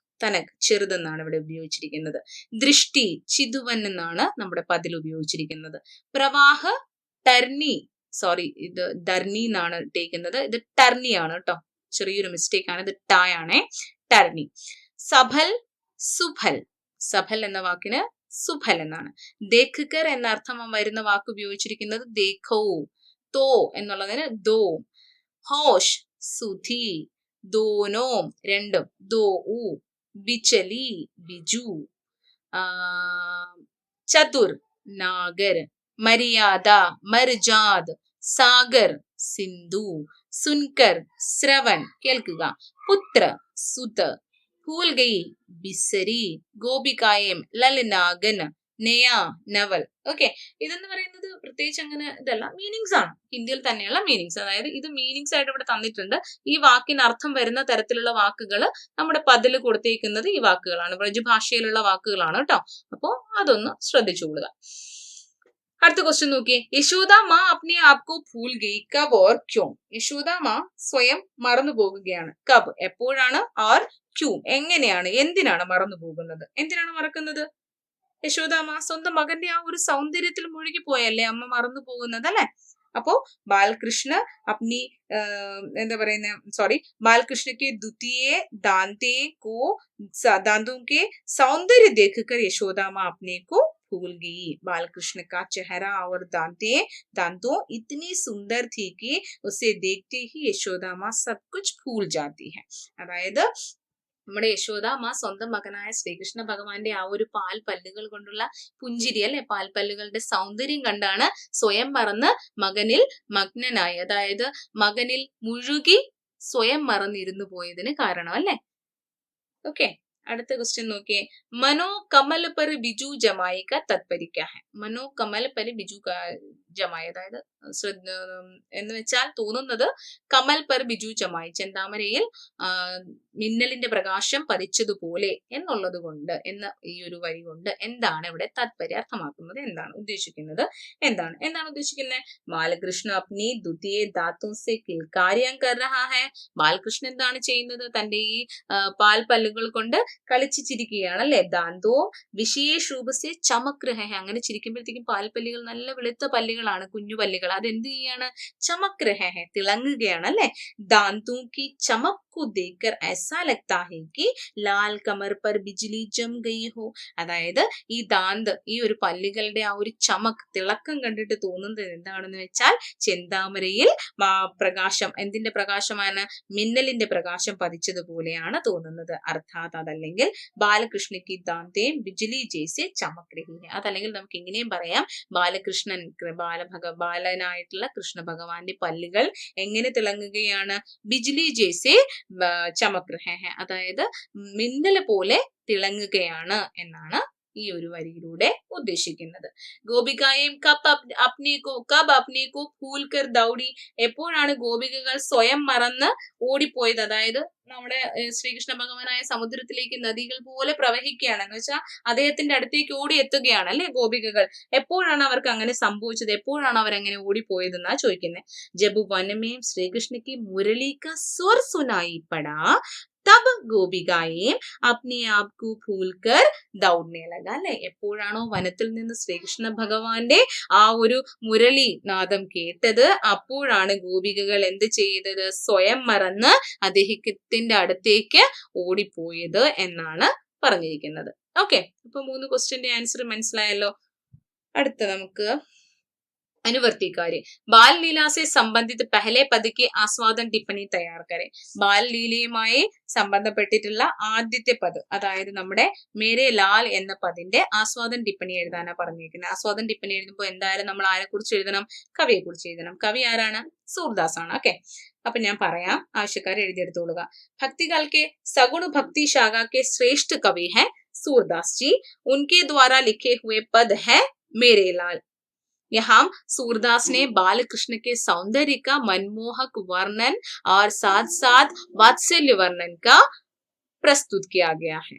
ചെറുതെന്നാണ് ഇവിടെ ഉപയോഗിച്ചിരിക്കുന്നത്. ദൃഷ്ടി, ചിതുവൻ എന്നാണ് നമ്മുടെ പതിൽ ഉപയോഗിച്ചിരിക്കുന്നത്. പ്രവാഹ, ടർണി, ഇത് ധർണി എന്നാണ് ഇട്ടേക്കുന്നത്, ഇത് ടർണി ആണ് കേട്ടോ, ചെറിയൊരു മിസ്റ്റേക്ക് ആണ്, ഇത് ടായാണേ, ടർണി. സഫൽ, സഫൽ എന്ന വാക്കിന് സുഫൽ എന്നാണ്. ദേഖ്കർ എന്ന അർത്ഥം വരുന്ന വാക്ക് ഉപയോഗിച്ചിരിക്കുന്നത് ദേഖോ. തോ എന്നുള്ളതിന് ദോ. ഹോഷ്, സുധി. ദോനോം, രണ്ടും. ദോ ഉ. ബിച്ചലി, ബിജു. ചതുർ, നാഗർ. മര്യാദ, മർജാദ്. സാഗർ, സിന്ധു. സുൻകർ, ശ്രവൺ, കേൾക്കുക. പുത്ര, സുത. ഭൂൽ ഗയി, ബിസരി. ഗോപികായം, ലലനാഗൻ. നയ, നവൽ. ഓക്കെ, ഇതെന്ന് പറയുന്നത് പ്രത്യേകിച്ച് അങ്ങനെ ഇതല്ല, മീനിങ്സ് ആണ്, ഹിന്ദിയിൽ തന്നെയുള്ള മീനിങ്സ്. അതായത് ഇത് മീനിങ്സ് ആയിട്ട് ഇവിടെ തന്നിട്ടുണ്ട്. ഈ വാക്കിന് അർത്ഥം വരുന്ന തരത്തിലുള്ള വാക്കുകൾ നമ്മുടെ പതിൽ കൊടുത്തേക്കുന്നത് ഈ വാക്കുകളാണ്, ബ്രജ് ഭാഷയിലുള്ള വാക്കുകളാണ് കേട്ടോ. അപ്പോ അതൊന്ന് ശ്രദ്ധിച്ചുകൊള്ളുക. അടുത്ത ക്വസ്റ്റ്യൻ നോക്കിയേ, യശോദ മാ അപ്നെ ആപ്കോ ഭൂൽ ഗയി കബ് ഓർ ക്യോ. യശോദ മാ സ്വയം മറന്നു പോകുകയാണ്. കബ് എപ്പോഴാണ്, ഓർ ക്യൂ എങ്ങനെയാണ്, എന്തിനാണ് മറന്നു പോകുന്നത്, എന്തിനാണ് മറക്കുന്നത്? യശോദാമ്മ സ്വന്തം മകന്റെ ആ ഒരു സൗന്ദര്യത്തിൽ മുഴുകി പോയല്ലേ അമ്മ മറന്നു പോകുന്നത് അല്ലെ. അപ്പോ ബാലകൃഷ്ണ അപ്നി എന്താ പറയുന്ന സോറി बालकृष्ण के द्वितीय दांतों के सौंदर्य देखकर यशोदा माँ अपने को भूल गई. बालकृष्ण का चेहरा और दांतों इतनी सुंदर थी कि उसे देखते ही यशोदा माँ सब कुछ भूल जाती है. അതായത് നമ്മുടെ യശോദ അമ്മ സ്വന്തം മകനായ ശ്രീകൃഷ്ണ ഭഗവാന്റെ ആ ഒരു പാൽ പല്ലുകൾ കൊണ്ടുള്ള പുഞ്ചിരി അല്ലെ, പാൽപ്പല്ലുകളുടെ സൗന്ദര്യം കണ്ടാണ് സ്വയം മറന്ന് മകനിൽ മഗ്നനായി, അതായത് മകനിൽ മുഴുകി സ്വയം മറന്നിരുന്നു പോയതിന് കാരണം അല്ലെ. ഓക്കെ, അടുത്ത ക്വസ്റ്റ്യൻ നോക്കിയേ, മനോ കമൽ പർ ബിജു ജമായി ക തത്പര്യ ക്യാ ഹൈ. മനോ കമൽ പർ ബിജു ജമായി, അതായത് എന്ന് വെച്ചാൽ തോന്നുന്നത് കമൽ പർ ബിജു ജമായി, ചെന്താമരയിൽ മിന്നലിന്റെ പ്രകാശം പതിച്ചതുപോലെ എന്നുള്ളത് കൊണ്ട് എന്ന ഈ ഒരു വരി കൊണ്ട് എന്താണ് ഇവിടെ താത്പര്യം അർത്ഥമാക്കുന്നത്, എന്താണ് ഉദ്ദേശിക്കുന്നത്, എന്താണ് ഉദ്ദേശിക്കുന്നത്? ബാലകൃഷ്ണ അപ്നി ദ്വിതീയ ദാത്തും സെ കിൽക്കാര്യം കർ രഹാ ഹൈ. ബാലകൃഷ്ണൻ എന്താണ് ചെയ്യുന്നത്? തന്റെ ഈ പാൽ പല്ലുകൾ കൊണ്ട് കളിച്ചു ചിരിക്കുകയാണ് അല്ലെ. ദാന്തോ വിശേഷ രൂപസെ ചമക് രഹ ഹൈ. അങ്ങനെ ചിരിക്കുമ്പോഴത്തേക്കും പാൽപ്പല്ലുകൾ നല്ല വെളുത്ത പല്ലുകളാണ്, കുഞ്ഞു പല്ലുകൾ, അതെന്ത് ചെയ്യാണ്? ചമക് രഹ ഹൈ, തിളങ്ങുകയാണ് അല്ലെ. ദാന്തോ കി ചമക് को देखकर ऐसा लगता है कि लाल कमर पर बिजली जम गई हो. അതായത് ഈ ദാന്ത്, ഈ ഒരു പല്ലുകളുടെ ആ ഒരു ചമക്, തിളക്കം കണ്ടിട്ട് തോന്നുന്നത് എന്താണെന്ന് വെച്ചാൽ ചെന്താമരയിൽ പ്രകാശം, എന്തിന്റെ പ്രകാശമാണ്? മിന്നലിന്റെ പ്രകാശം പതിച്ചതുപോലെയാണ് തോന്നുന്നത്. അർത്ഥാത് അതല്ലെങ്കിൽ ബാലകൃഷ്ണക്ക് ദാന്തേം ബിജ്ലി ജേസെ ചമക് രഹി ഹൈ. അതല്ലെങ്കിൽ നമുക്ക് ഇങ്ങനെയും പറയാം, ബാലകൃഷ്ണൻ ബാലനായിട്ടുള്ള കൃഷ്ണ ഭഗവാന്റെ പല്ലുകൾ എങ്ങനെ തിളങ്ങുകയാണ്? ബിജ്ലി ജേസെ ചമക് രഹ ഹൈ, അതായത് മിന്നല് പോലെ തിളങ്ങുകയാണ് എന്നാണ് ഈ ഒരു വരിയിലൂടെ ഉദ്ദേശിക്കുന്നത്. ഗോപികായും കബ് അപ്നെ കോ ഭൂൽ കർ ദൗടി. എപ്പോഴാണ് ഗോപികകൾ സ്വയം മറന്ന് ഓടിപ്പോയത്? അതായത് നമ്മുടെ ശ്രീകൃഷ്ണ ഭഗവാനായ സമുദ്രത്തിലേക്ക് നദികൾ പോലെ പ്രവഹിക്കുകയാണ്, എന്ന് വെച്ചാൽ അദ്ദേഹത്തിന്റെ അടുത്തേക്ക് ഓടി എത്തുകയാണ് അല്ലെ ഗോപികകൾ. എപ്പോഴാണ് അവർക്ക് അങ്ങനെ സംഭവിച്ചത്? എപ്പോഴാണ് അവരങ്ങനെ ഓടിപ്പോയത് എന്നാ ചോദിക്കുന്നത്. ജബ് വനമേ ശ്രീകൃഷ്ണക്ക് മുരളി കാ സ്വർ സുനായി പടാ തബ് ഗോപികായേം അപ്നെ ആപ് കോ ഭൂൽ കർ ദൗഡ്നെ ലഗ. അല്ലെ, എപ്പോഴാണോ വനത്തിൽ നിന്ന് ശ്രീകൃഷ്ണ ഭഗവാന്റെ ആ ഒരു മുരളി നാദം കേട്ടത്, അപ്പോഴാണ് ഗോപികകൾ എന്ത് ചെയ്തത്? സ്വയം മറന്ന് അദ്ദേഹത്തിന്റെ അടുത്തേക്ക് ഓടിപ്പോയത് എന്നാണ് പറഞ്ഞിരിക്കുന്നത്. ഓക്കെ, അപ്പൊ 3 ക്വസ്റ്റ്യന്റെ ആൻസർ മനസ്സിലായല്ലോ. അടുത്ത നമുക്ക് അനുവർത്തി कार्य. ബാൽ ലീല സെ സംബന്ധിत പഹലെ പദ് की ആസ്വാദൻ ടിപ്പണി തയ്യാർ കരെ. ബാൽ ലീലയുമായി സംബന്ധപ്പെട്ടിട്ടുള്ള ആദ്യത്തെ പദ്, അതായത് നമ്മുടെ മേരെ ലാൽ എന്ന പദിന്റെ ആസ്വാദൻ ടിപ്പണി എഴുതാനാണ് പറഞ്ഞിരിക്കുന്നത്. ആസ്വാദൻ ടിപ്പണി എഴുതുമ്പോൾ എന്തായാലും നമ്മൾ ആരെ കുറിച്ച് എഴുതണം? കവിയെ കുറിച്ച് എഴുതണം. കവി ആരാണ്? സൂർദാസ് ആണ്. ഓക്കെ, അപ്പൊ ഞാൻ പറയാം, ആവശ്യക്കാർ എഴുതിയെടുത്തോളുക. ഭക്തികാൽ के सगुण भक्ति शाखा के श्रेष्ठ कवि हैं सूरदास जी. उनके द्वारा लिखे हुए पद है मेरे लाल. यहाँ सूरदास ने बालकृष्ण के सौंदर्य का मनमोहक वर्णन और साथ साथ वात्सल्य वर्णन का प्रस्तुत किया गया है.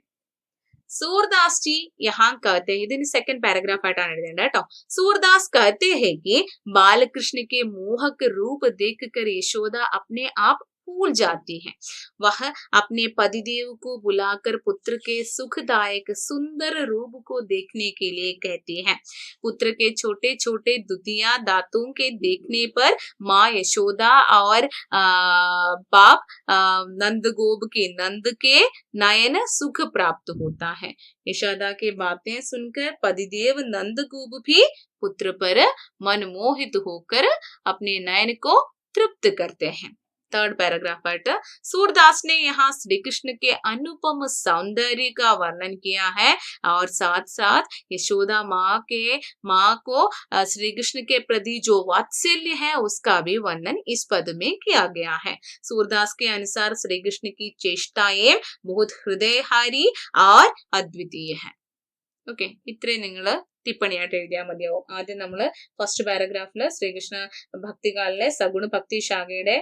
सूरदास जी यहाँ कहते हैं, ഇതിന് സെക്കൻഡ് പാരഗ്രാഫ് ആയിട്ടാണ് എഴുതേണ്ടത് കേട്ടോ. सूरदास कहते हैं कि बालकृष्ण के मोहक रूप देखकर यशोदा अपने आप भूल जाती है. वह अपने पतिदेव को बुलाकर पुत्र के सुखदायक सुंदर रूप को देखने के लिए कहती है. पुत्र के छोटे छोटे दुधिया दांतों के देखने पर माँ यशोदा और बाप नंदगोप के नंद के नयन सुख प्राप्त होता है. यशोदा के बातें सुनकर पतिदेव नंदगोप भी पुत्र पर मनमोहित होकर अपने नयन को तृप्त करते हैं. थर्ड पैराग्राफ पर सूरदास ने यहाँ श्री कृष्ण के अनुपम सौंदर्य का वर्णन किया है और साथ साथ यशोदा माँ को श्री कृष्ण के प्रति जो वात्सल्य है उसका भी वर्णन इस पद में किया गया है. सूरदास के अनुसार श्री कृष्ण की चेष्टाएं बहुत हृदयहारी और अद्वितीय है. ഓക്കെ, ഇത്രയും നിങ്ങൾ ടിപ്പണിയായിട്ട് എഴുതിയാൽ മതിയാവും. ആദ്യം നമ്മൾ ഫസ്റ്റ് പാരഗ്രാഫില് ശ്രീകൃഷ്ണ ഭക്തികാലിലെ സഗുണ ഭക്തി ശാഖയുടെ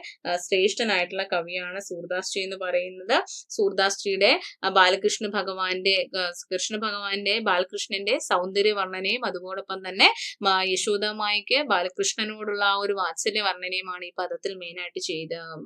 ശ്രേഷ്ഠനായിട്ടുള്ള കവിയാണ് സൂർദാസ് ജി എന്ന് പറയുന്നത്. സൂർദാസ് ജിയുടെ ബാലകൃഷ്ണ ഭഗവാന്റെ ബാലകൃഷ്ണന്റെ സൗന്ദര്യ വർണ്ണനയും അതോടൊപ്പം തന്നെ യശോദാമായിക്ക് ബാലകൃഷ്ണനോടുള്ള ആ ഒരു വാത്സല്യ വർണ്ണനയുമാണ് ഈ പദത്തിൽ മെയിനായിട്ട്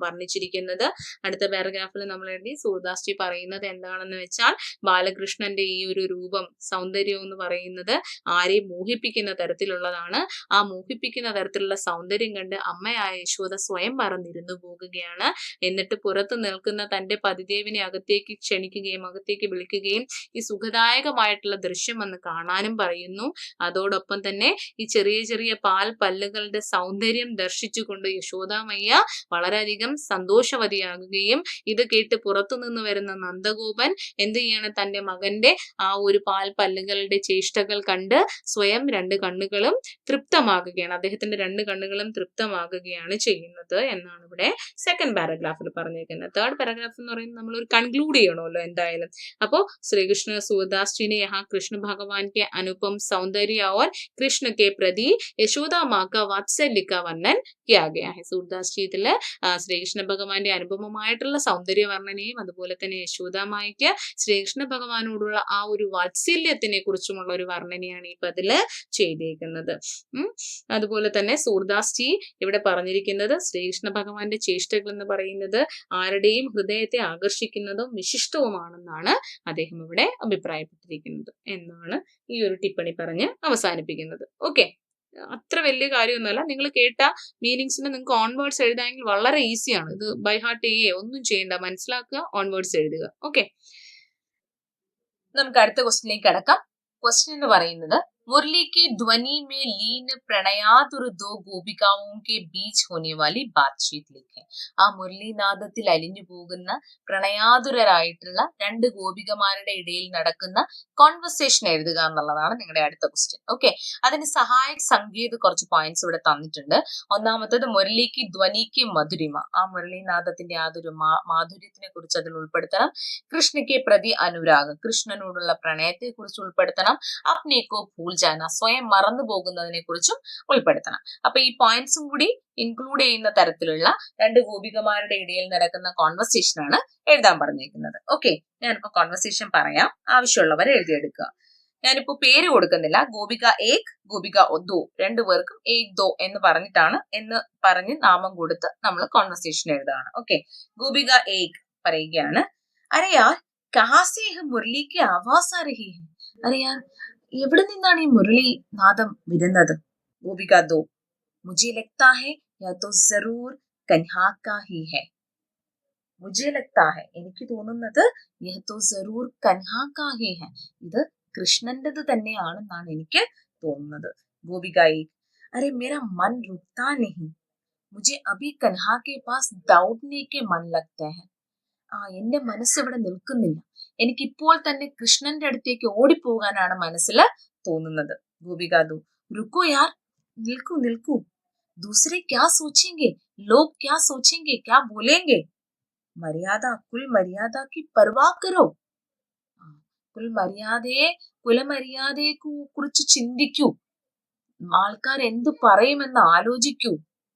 വർണ്ണിച്ചിരിക്കുന്നത്. അടുത്ത പാരഗ്രാഫിൽ നമ്മൾ എഴുതി സൂർദാസ് ജി പറയുന്നത് എന്താണെന്ന് വെച്ചാൽ ബാലകൃഷ്ണന്റെ ഈ ഒരു രൂപം സൗന്ദര്യം എന്ന് പറയുന്നത് ആരെയും മോഹിപ്പിക്കുന്ന തരത്തിലുള്ളതാണ്. ആ മോഹിപ്പിക്കുന്ന തരത്തിലുള്ള സൗന്ദര്യം കണ്ട് അമ്മയായ യശോദ സ്വയം മറന്നിരുന്നു പോകുകയാണ്. എന്നിട്ട് പുറത്തു നിൽക്കുന്ന തന്റെ പതിദേവിനെ അകത്തേക്ക് ക്ഷണിക്കുകയും അകത്തേക്ക് വിളിക്കുകയും ഈ സുഖദായകമായിട്ടുള്ള ദൃശ്യം വന്ന് കാണാനും പറയുന്നു. അതോടൊപ്പം തന്നെ ഈ ചെറിയ ചെറിയ പാൽ പല്ലുകളുടെ സൗന്ദര്യം ദർശിച്ചുകൊണ്ട് യശോദാമയ്യ വളരെയധികം സന്തോഷവതിയാകുകയും ഇത് കേട്ട് പുറത്തു നിന്ന് വരുന്ന നന്ദഗോപൻ എന്ത് ചെയ്യാണ്, തന്റെ മകന്റെ ആ ഒരു പാൽ പല്ലുകളുടെ ചേഷ്ടകൾ കണ്ട് സ്വയം രണ്ട് കണ്ണുകളും തൃപ്തമാകുകയാണ്. അദ്ദേഹത്തിന്റെ രണ്ട് കണ്ണുകളും തൃപ്തമാകുകയാണ് ചെയ്യുന്നത് എന്നാണ് ഇവിടെ സെക്കൻഡ് പാരഗ്രാഫിൽ പറഞ്ഞിരിക്കുന്നത്. തേർഡ് പാരഗ്രാഫ് എന്ന് പറയുന്നത് നമ്മൾ ഒരു കൺക്ലൂഡ് ചെയ്യണമല്ലോ എന്തായാലും. അപ്പോ ശ്രീകൃഷ്ണ सूरदास जी ने यहाँ कृष्ण भगवान के अनुपम सौंदर्य और कृष्ण के प्रति यशोदा माँ का वात्सल्य का वर्णन किया गया है. सूरदास जी ഇതില് ശ്രീകൃഷ്ണ ഭഗവാന്റെ അനുപമമായിട്ടുള്ള സൗന്ദര്യ വർണ്ണനയും അതുപോലെ തന്നെ യശോദാമായ്ക്ക് ശ്രീകൃഷ്ണ ഭഗവാനോടുള്ള ആ ഒരു വാത്സല്യത്തിനെ കുറിച്ചുമുള്ള ഒരു വർണ്ണനയാണ് ഈ പതില് ചെയ്തേക്കുന്നത്. അതുപോലെ തന്നെ സൂർദാസ് ജി ഇവിടെ പറഞ്ഞിരിക്കുന്നത് ശ്രീകൃഷ്ണ ഭഗവാന്റെ ചേഷ്ടകൾ എന്ന് പറയുന്നത് ആരുടെയും ഹൃദയത്തെ ആകർഷിക്കുന്നതും വിശിഷ്ടവുമാണെന്നാണ് അദ്ദേഹം ഇവിടെ അഭിപ്രായപ്പെട്ടിരിക്കുന്നത് എന്നാണ് ഈ ഒരു ടിപ്പണി പറഞ്ഞ് അവസാനിപ്പിക്കുന്നത്. ഓക്കെ, അത്ര വലിയ കാര്യമൊന്നുമല്ല. നിങ്ങൾ കേട്ട മീനിങ്സിന് നിങ്ങൾക്ക് ഓൺവേർഡ്സ് എഴുതാമെങ്കിൽ വളരെ ഈസിയാണ്. ഇത് ബൈ ഹാർട്ട് ഒന്നും ചെയ്യേണ്ട, മനസ്സിലാക്കുക, ഓൺവേർഡ്സ് എഴുതുക. ഓക്കെ, നമുക്ക് അടുത്ത ക്വസ്റ്റ്യനിലേക്ക് കടക്കാം. ക്വസ്റ്റ്യൻ എന്ന് പറയുന്നത് मुरली की ध्वनि में लीन प्रणयातुर दो गोपिकाओं के बीच होने वाली बातचीत लिखें. ആ മുരളീനാദത്തിൽ അലിഞ്ഞു പോകുന്ന പ്രണയാതുരരായിട്ടുള്ള രണ്ട് ഗോപികമാരുടെ ഇടയിൽ നടക്കുന്ന കോൺവെർസേഷൻ എഴുതുക എന്നുള്ളതാണ് നിങ്ങളുടെ അടുത്ത ക്വസ്റ്റ്യൻ. ഓക്കെ, അതിന് സഹായക സംഗീത കുറച്ച് പോയിന്റ്സ് ഇവിടെ തന്നിട്ടുണ്ട്. ഒന്നാമത്തത് മുരളിക്ക് ധ്വനിക്ക് മധുരിമ, ആ മുരളീനാദത്തിന്റെ യാതൊരു മാധുര്യത്തിനെ കുറിച്ച് അതിൽ ഉൾപ്പെടുത്തണം. കൃഷ്ണയ്ക്ക് പ്രതി അനുരാഗ്, കൃഷ്ണനോടുള്ള പ്രണയത്തെ കുറിച്ച് ഉൾപ്പെടുത്തണം. അപ്നേക്കോ ഭൂൽ ജാന, സ്വയം മറന്നു പോകുന്നതിനെ കുറിച്ചും ഉൾപ്പെടുത്തണം. അപ്പൊ ഈ പോയിന്റ്സും കൂടി ഇൻക്ലൂഡ് ചെയ്യുന്ന തരത്തിലുള്ള രണ്ട് ഗോപികമാരുടെ ഇടയിൽ നടക്കുന്ന കോൺവെർസേഷൻ ആണ് എഴുതാൻ പറഞ്ഞേക്കുന്നത്. ഓക്കെ, ഞാനിപ്പോ കോൺവെർസേഷൻ പറയാം, ആവശ്യമുള്ളവർ എഴുതിയെടുക്കുക. ഞാനിപ്പോ പേര് കൊടുക്കുന്നില്ല. ഗോപിക ഏക്, ഗോപിക ദോ, രണ്ടുപേർക്കും ഏക് ദോ എന്ന് പറഞ്ഞ് നാമം കൊടുത്ത് നമ്മൾ കോൺവെർസേഷൻ എഴുതാണ്. ഓക്കെ, ഗോപിക ഏക് പറയുകയാണ്, അരെ യാർ കഹാ സേ മുരളിക്ക് ആവാസ് ആ രഹി ഹൈ, അരെ യാർ എവിടെ നിന്നാണ് ഈ മുരളി നാദം വരുന്നത്? ഗോപിക ദോ, മുझे लगता है या तो जरूर कन्हा का ही है. मुझे लगता है, എനിക്ക് തോന്നുന്നത് यह तो जरूर कन्हा का ही है, ഇത് കൃഷ്ണന്റേത് തന്നെയാണെന്നാണ് എനിക്ക് തോന്നുന്നത്. ഗോപിക ഏക്, अरे मेरा मन रुकता नहीं, मुझे अभी कन्हा के पास दौड़ने के मन लगता है. എന്റെ മനസ്സ് ഇവിടെ നിൽക്കുന്നില്ല, എനിക്കിപ്പോൾ തന്നെ കൃഷ്ണന്റെ അടുത്തേക്ക് ഓടിപ്പോകാനാണ് മനസ്സിൽ തോന്നുന്നത്. ഗോപിക ദോ, രുക്കോ യാർ, നിൽക്കൂ നിൽക്കൂ, दूसरे क्या सोचेंगे, लोग क्या सोचेंगे, क्या बोलेंगे, മര്യാദ കുൽ മര്യാദ की परवाह करो, കുലമര്യാദയെ കുറിച്ച് ചിന്തിക്കൂ, ആൾക്കാർ എന്തു പറയുമെന്ന് ആലോചിക്കൂ,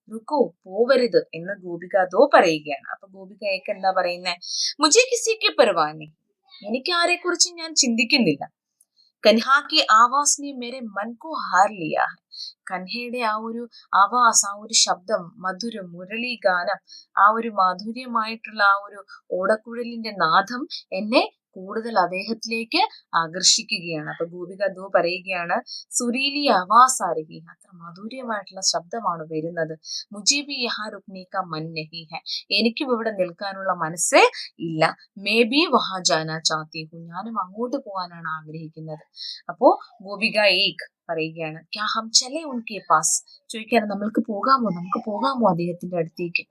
രുക്കോ പോവരുത് എന്ന് ഗോപിക ദോ പറയുകയാണ്. അപ്പൊ ഗോപിക ഏക്ക് എന്താ പറയുന്നേ? മുझे किसी की परवाह नहीं, എനിക്ക് ആരെ കുറിച്ചും ഞാൻ ചിന്തിക്കുന്നില്ല. കൻഹാ की आवाज ने मेरे मन को हार लिया है, കൻഹയുടെ ആ ഒരു ആവാസ്, ആ ഒരു ശബ്ദം, മധുരം, മുരളി ഗാനം, ആ ഒരു മാധുര്യമായിട്ടുള്ള ആ ഒരു ഓടക്കുഴലിന്റെ നാദം എന്നെ കൂടുതൽ അദ്ദേഹത്തിലേക്ക് ആകർഷിക്കുകയാണ്. അപ്പൊ ഗോപിക ദോ പറയുകയാണ്, സുരീലി ആവാസ് ആ രഹി ഹൈ, അത്ര മധുര്യമായിട്ടുള്ള ശബ്ദമാണ് വരുന്നത്. മുझे भी यहाँ रुकने का मन नहीं है, എനിക്കും ഇവിടെ നിൽക്കാനുള്ള മനസ്സേ ഇല്ല. മേ ബി വഹാ ജാനാ ചാഹത്തി ഹൂ, ഞാനും അങ്ങോട്ട് പോകാനാണ് ആഗ്രഹിക്കുന്നത്. അപ്പോ ഗോപിക ഏക് പറയുകയാണ്, ക്യാ ഹം ചലേ ഉൻകെ പാസ്, ചോദിക്കാണ് നമുക്ക് പോകാമോ അദ്ദേഹത്തിന്റെ അടുത്തേക്ക്.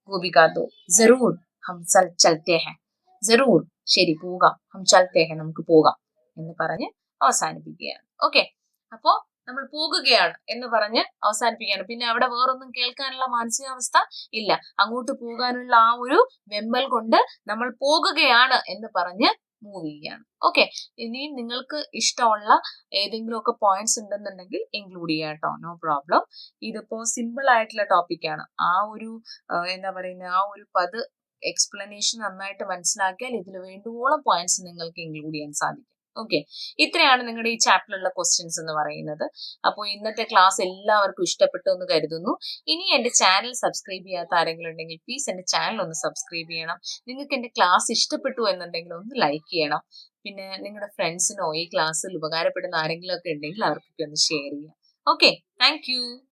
ഗോപിക ദോ, ജറൂർ ഹം ചൽത്തെ ഹൈ, ജറൂർ ശരി പോകാം, ഹം ചൽത്തെ ഹൈ നമുക്ക് പോകാം എന്ന് പറഞ്ഞ് അവസാനിപ്പിക്കുകയാണ്. ഓക്കെ, അപ്പോ നമ്മൾ പോകുകയാണ് എന്ന് പറഞ്ഞ് അവസാനിപ്പിക്കുകയാണ്. പിന്നെ അവിടെ വേറൊന്നും കേൾക്കാനുള്ള മാനസികാവസ്ഥ ഇല്ല. അങ്ങോട്ട് പോകാനുള്ള ആ ഒരു വെമ്പൽ കൊണ്ട് നമ്മൾ പോകുകയാണ് എന്ന് പറഞ്ഞ് മൂവ് ചെയ്യാണ്. ഓക്കെ, ഇനി നിങ്ങൾക്ക് ഇഷ്ടമുള്ള ഏതെങ്കിലുമൊക്കെ പോയിന്റ്സ് ഉണ്ടെന്നുണ്ടെങ്കിൽ ഇൻക്ലൂഡ് ചെയ്യാം കേട്ടോ, നോ പ്രോബ്ലം. ഇതിപ്പോ സിമ്പിൾ ആയിട്ടുള്ള ടോപ്പിക്കാണ്. ആ ഒരു എന്താ പറയുന്നത്, ആ ഒരു എക്സ്പ്ലനേഷൻ നന്നായിട്ട് മനസ്സിലാക്കിയാൽ ഇതിൽ വേണ്ടുവോളം പോയിന്റ്സ് നിങ്ങൾക്ക് ഇൻക്ലൂഡ് ചെയ്യാൻ സാധിക്കും. ഓക്കെ, ഇത്രയാണ് നിങ്ങളുടെ ഈ ചാപ്റ്ററിലുള്ള ക്വസ്റ്റ്യൻസ് എന്ന് പറയുന്നത്. അപ്പോൾ ഇന്നത്തെ ക്ലാസ് എല്ലാവർക്കും ഇഷ്ടപ്പെട്ടു എന്ന് കരുതുന്നു. ഇനി എൻ്റെ ചാനൽ സബ്സ്ക്രൈബ് ചെയ്യാത്ത ആരെങ്കിലും ഉണ്ടെങ്കിൽ പ്ലീസ് എൻ്റെ ചാനൽ ഒന്ന് സബ്സ്ക്രൈബ് ചെയ്യണം. നിങ്ങൾക്ക് എൻ്റെ ക്ലാസ് ഇഷ്ടപ്പെട്ടു എന്നുണ്ടെങ്കിൽ ഒന്ന് ലൈക്ക് ചെയ്യണം. പിന്നെ നിങ്ങളുടെ ഫ്രണ്ട്സിനോ ഈ ക്ലാസ്സിൽ ഉപകാരപ്പെടുന്ന ആരെങ്കിലും ഒക്കെ ഉണ്ടെങ്കിൽ അവർക്കൊക്കെ ഒന്ന് ഷെയർ ചെയ്യാം. Okay, thank you.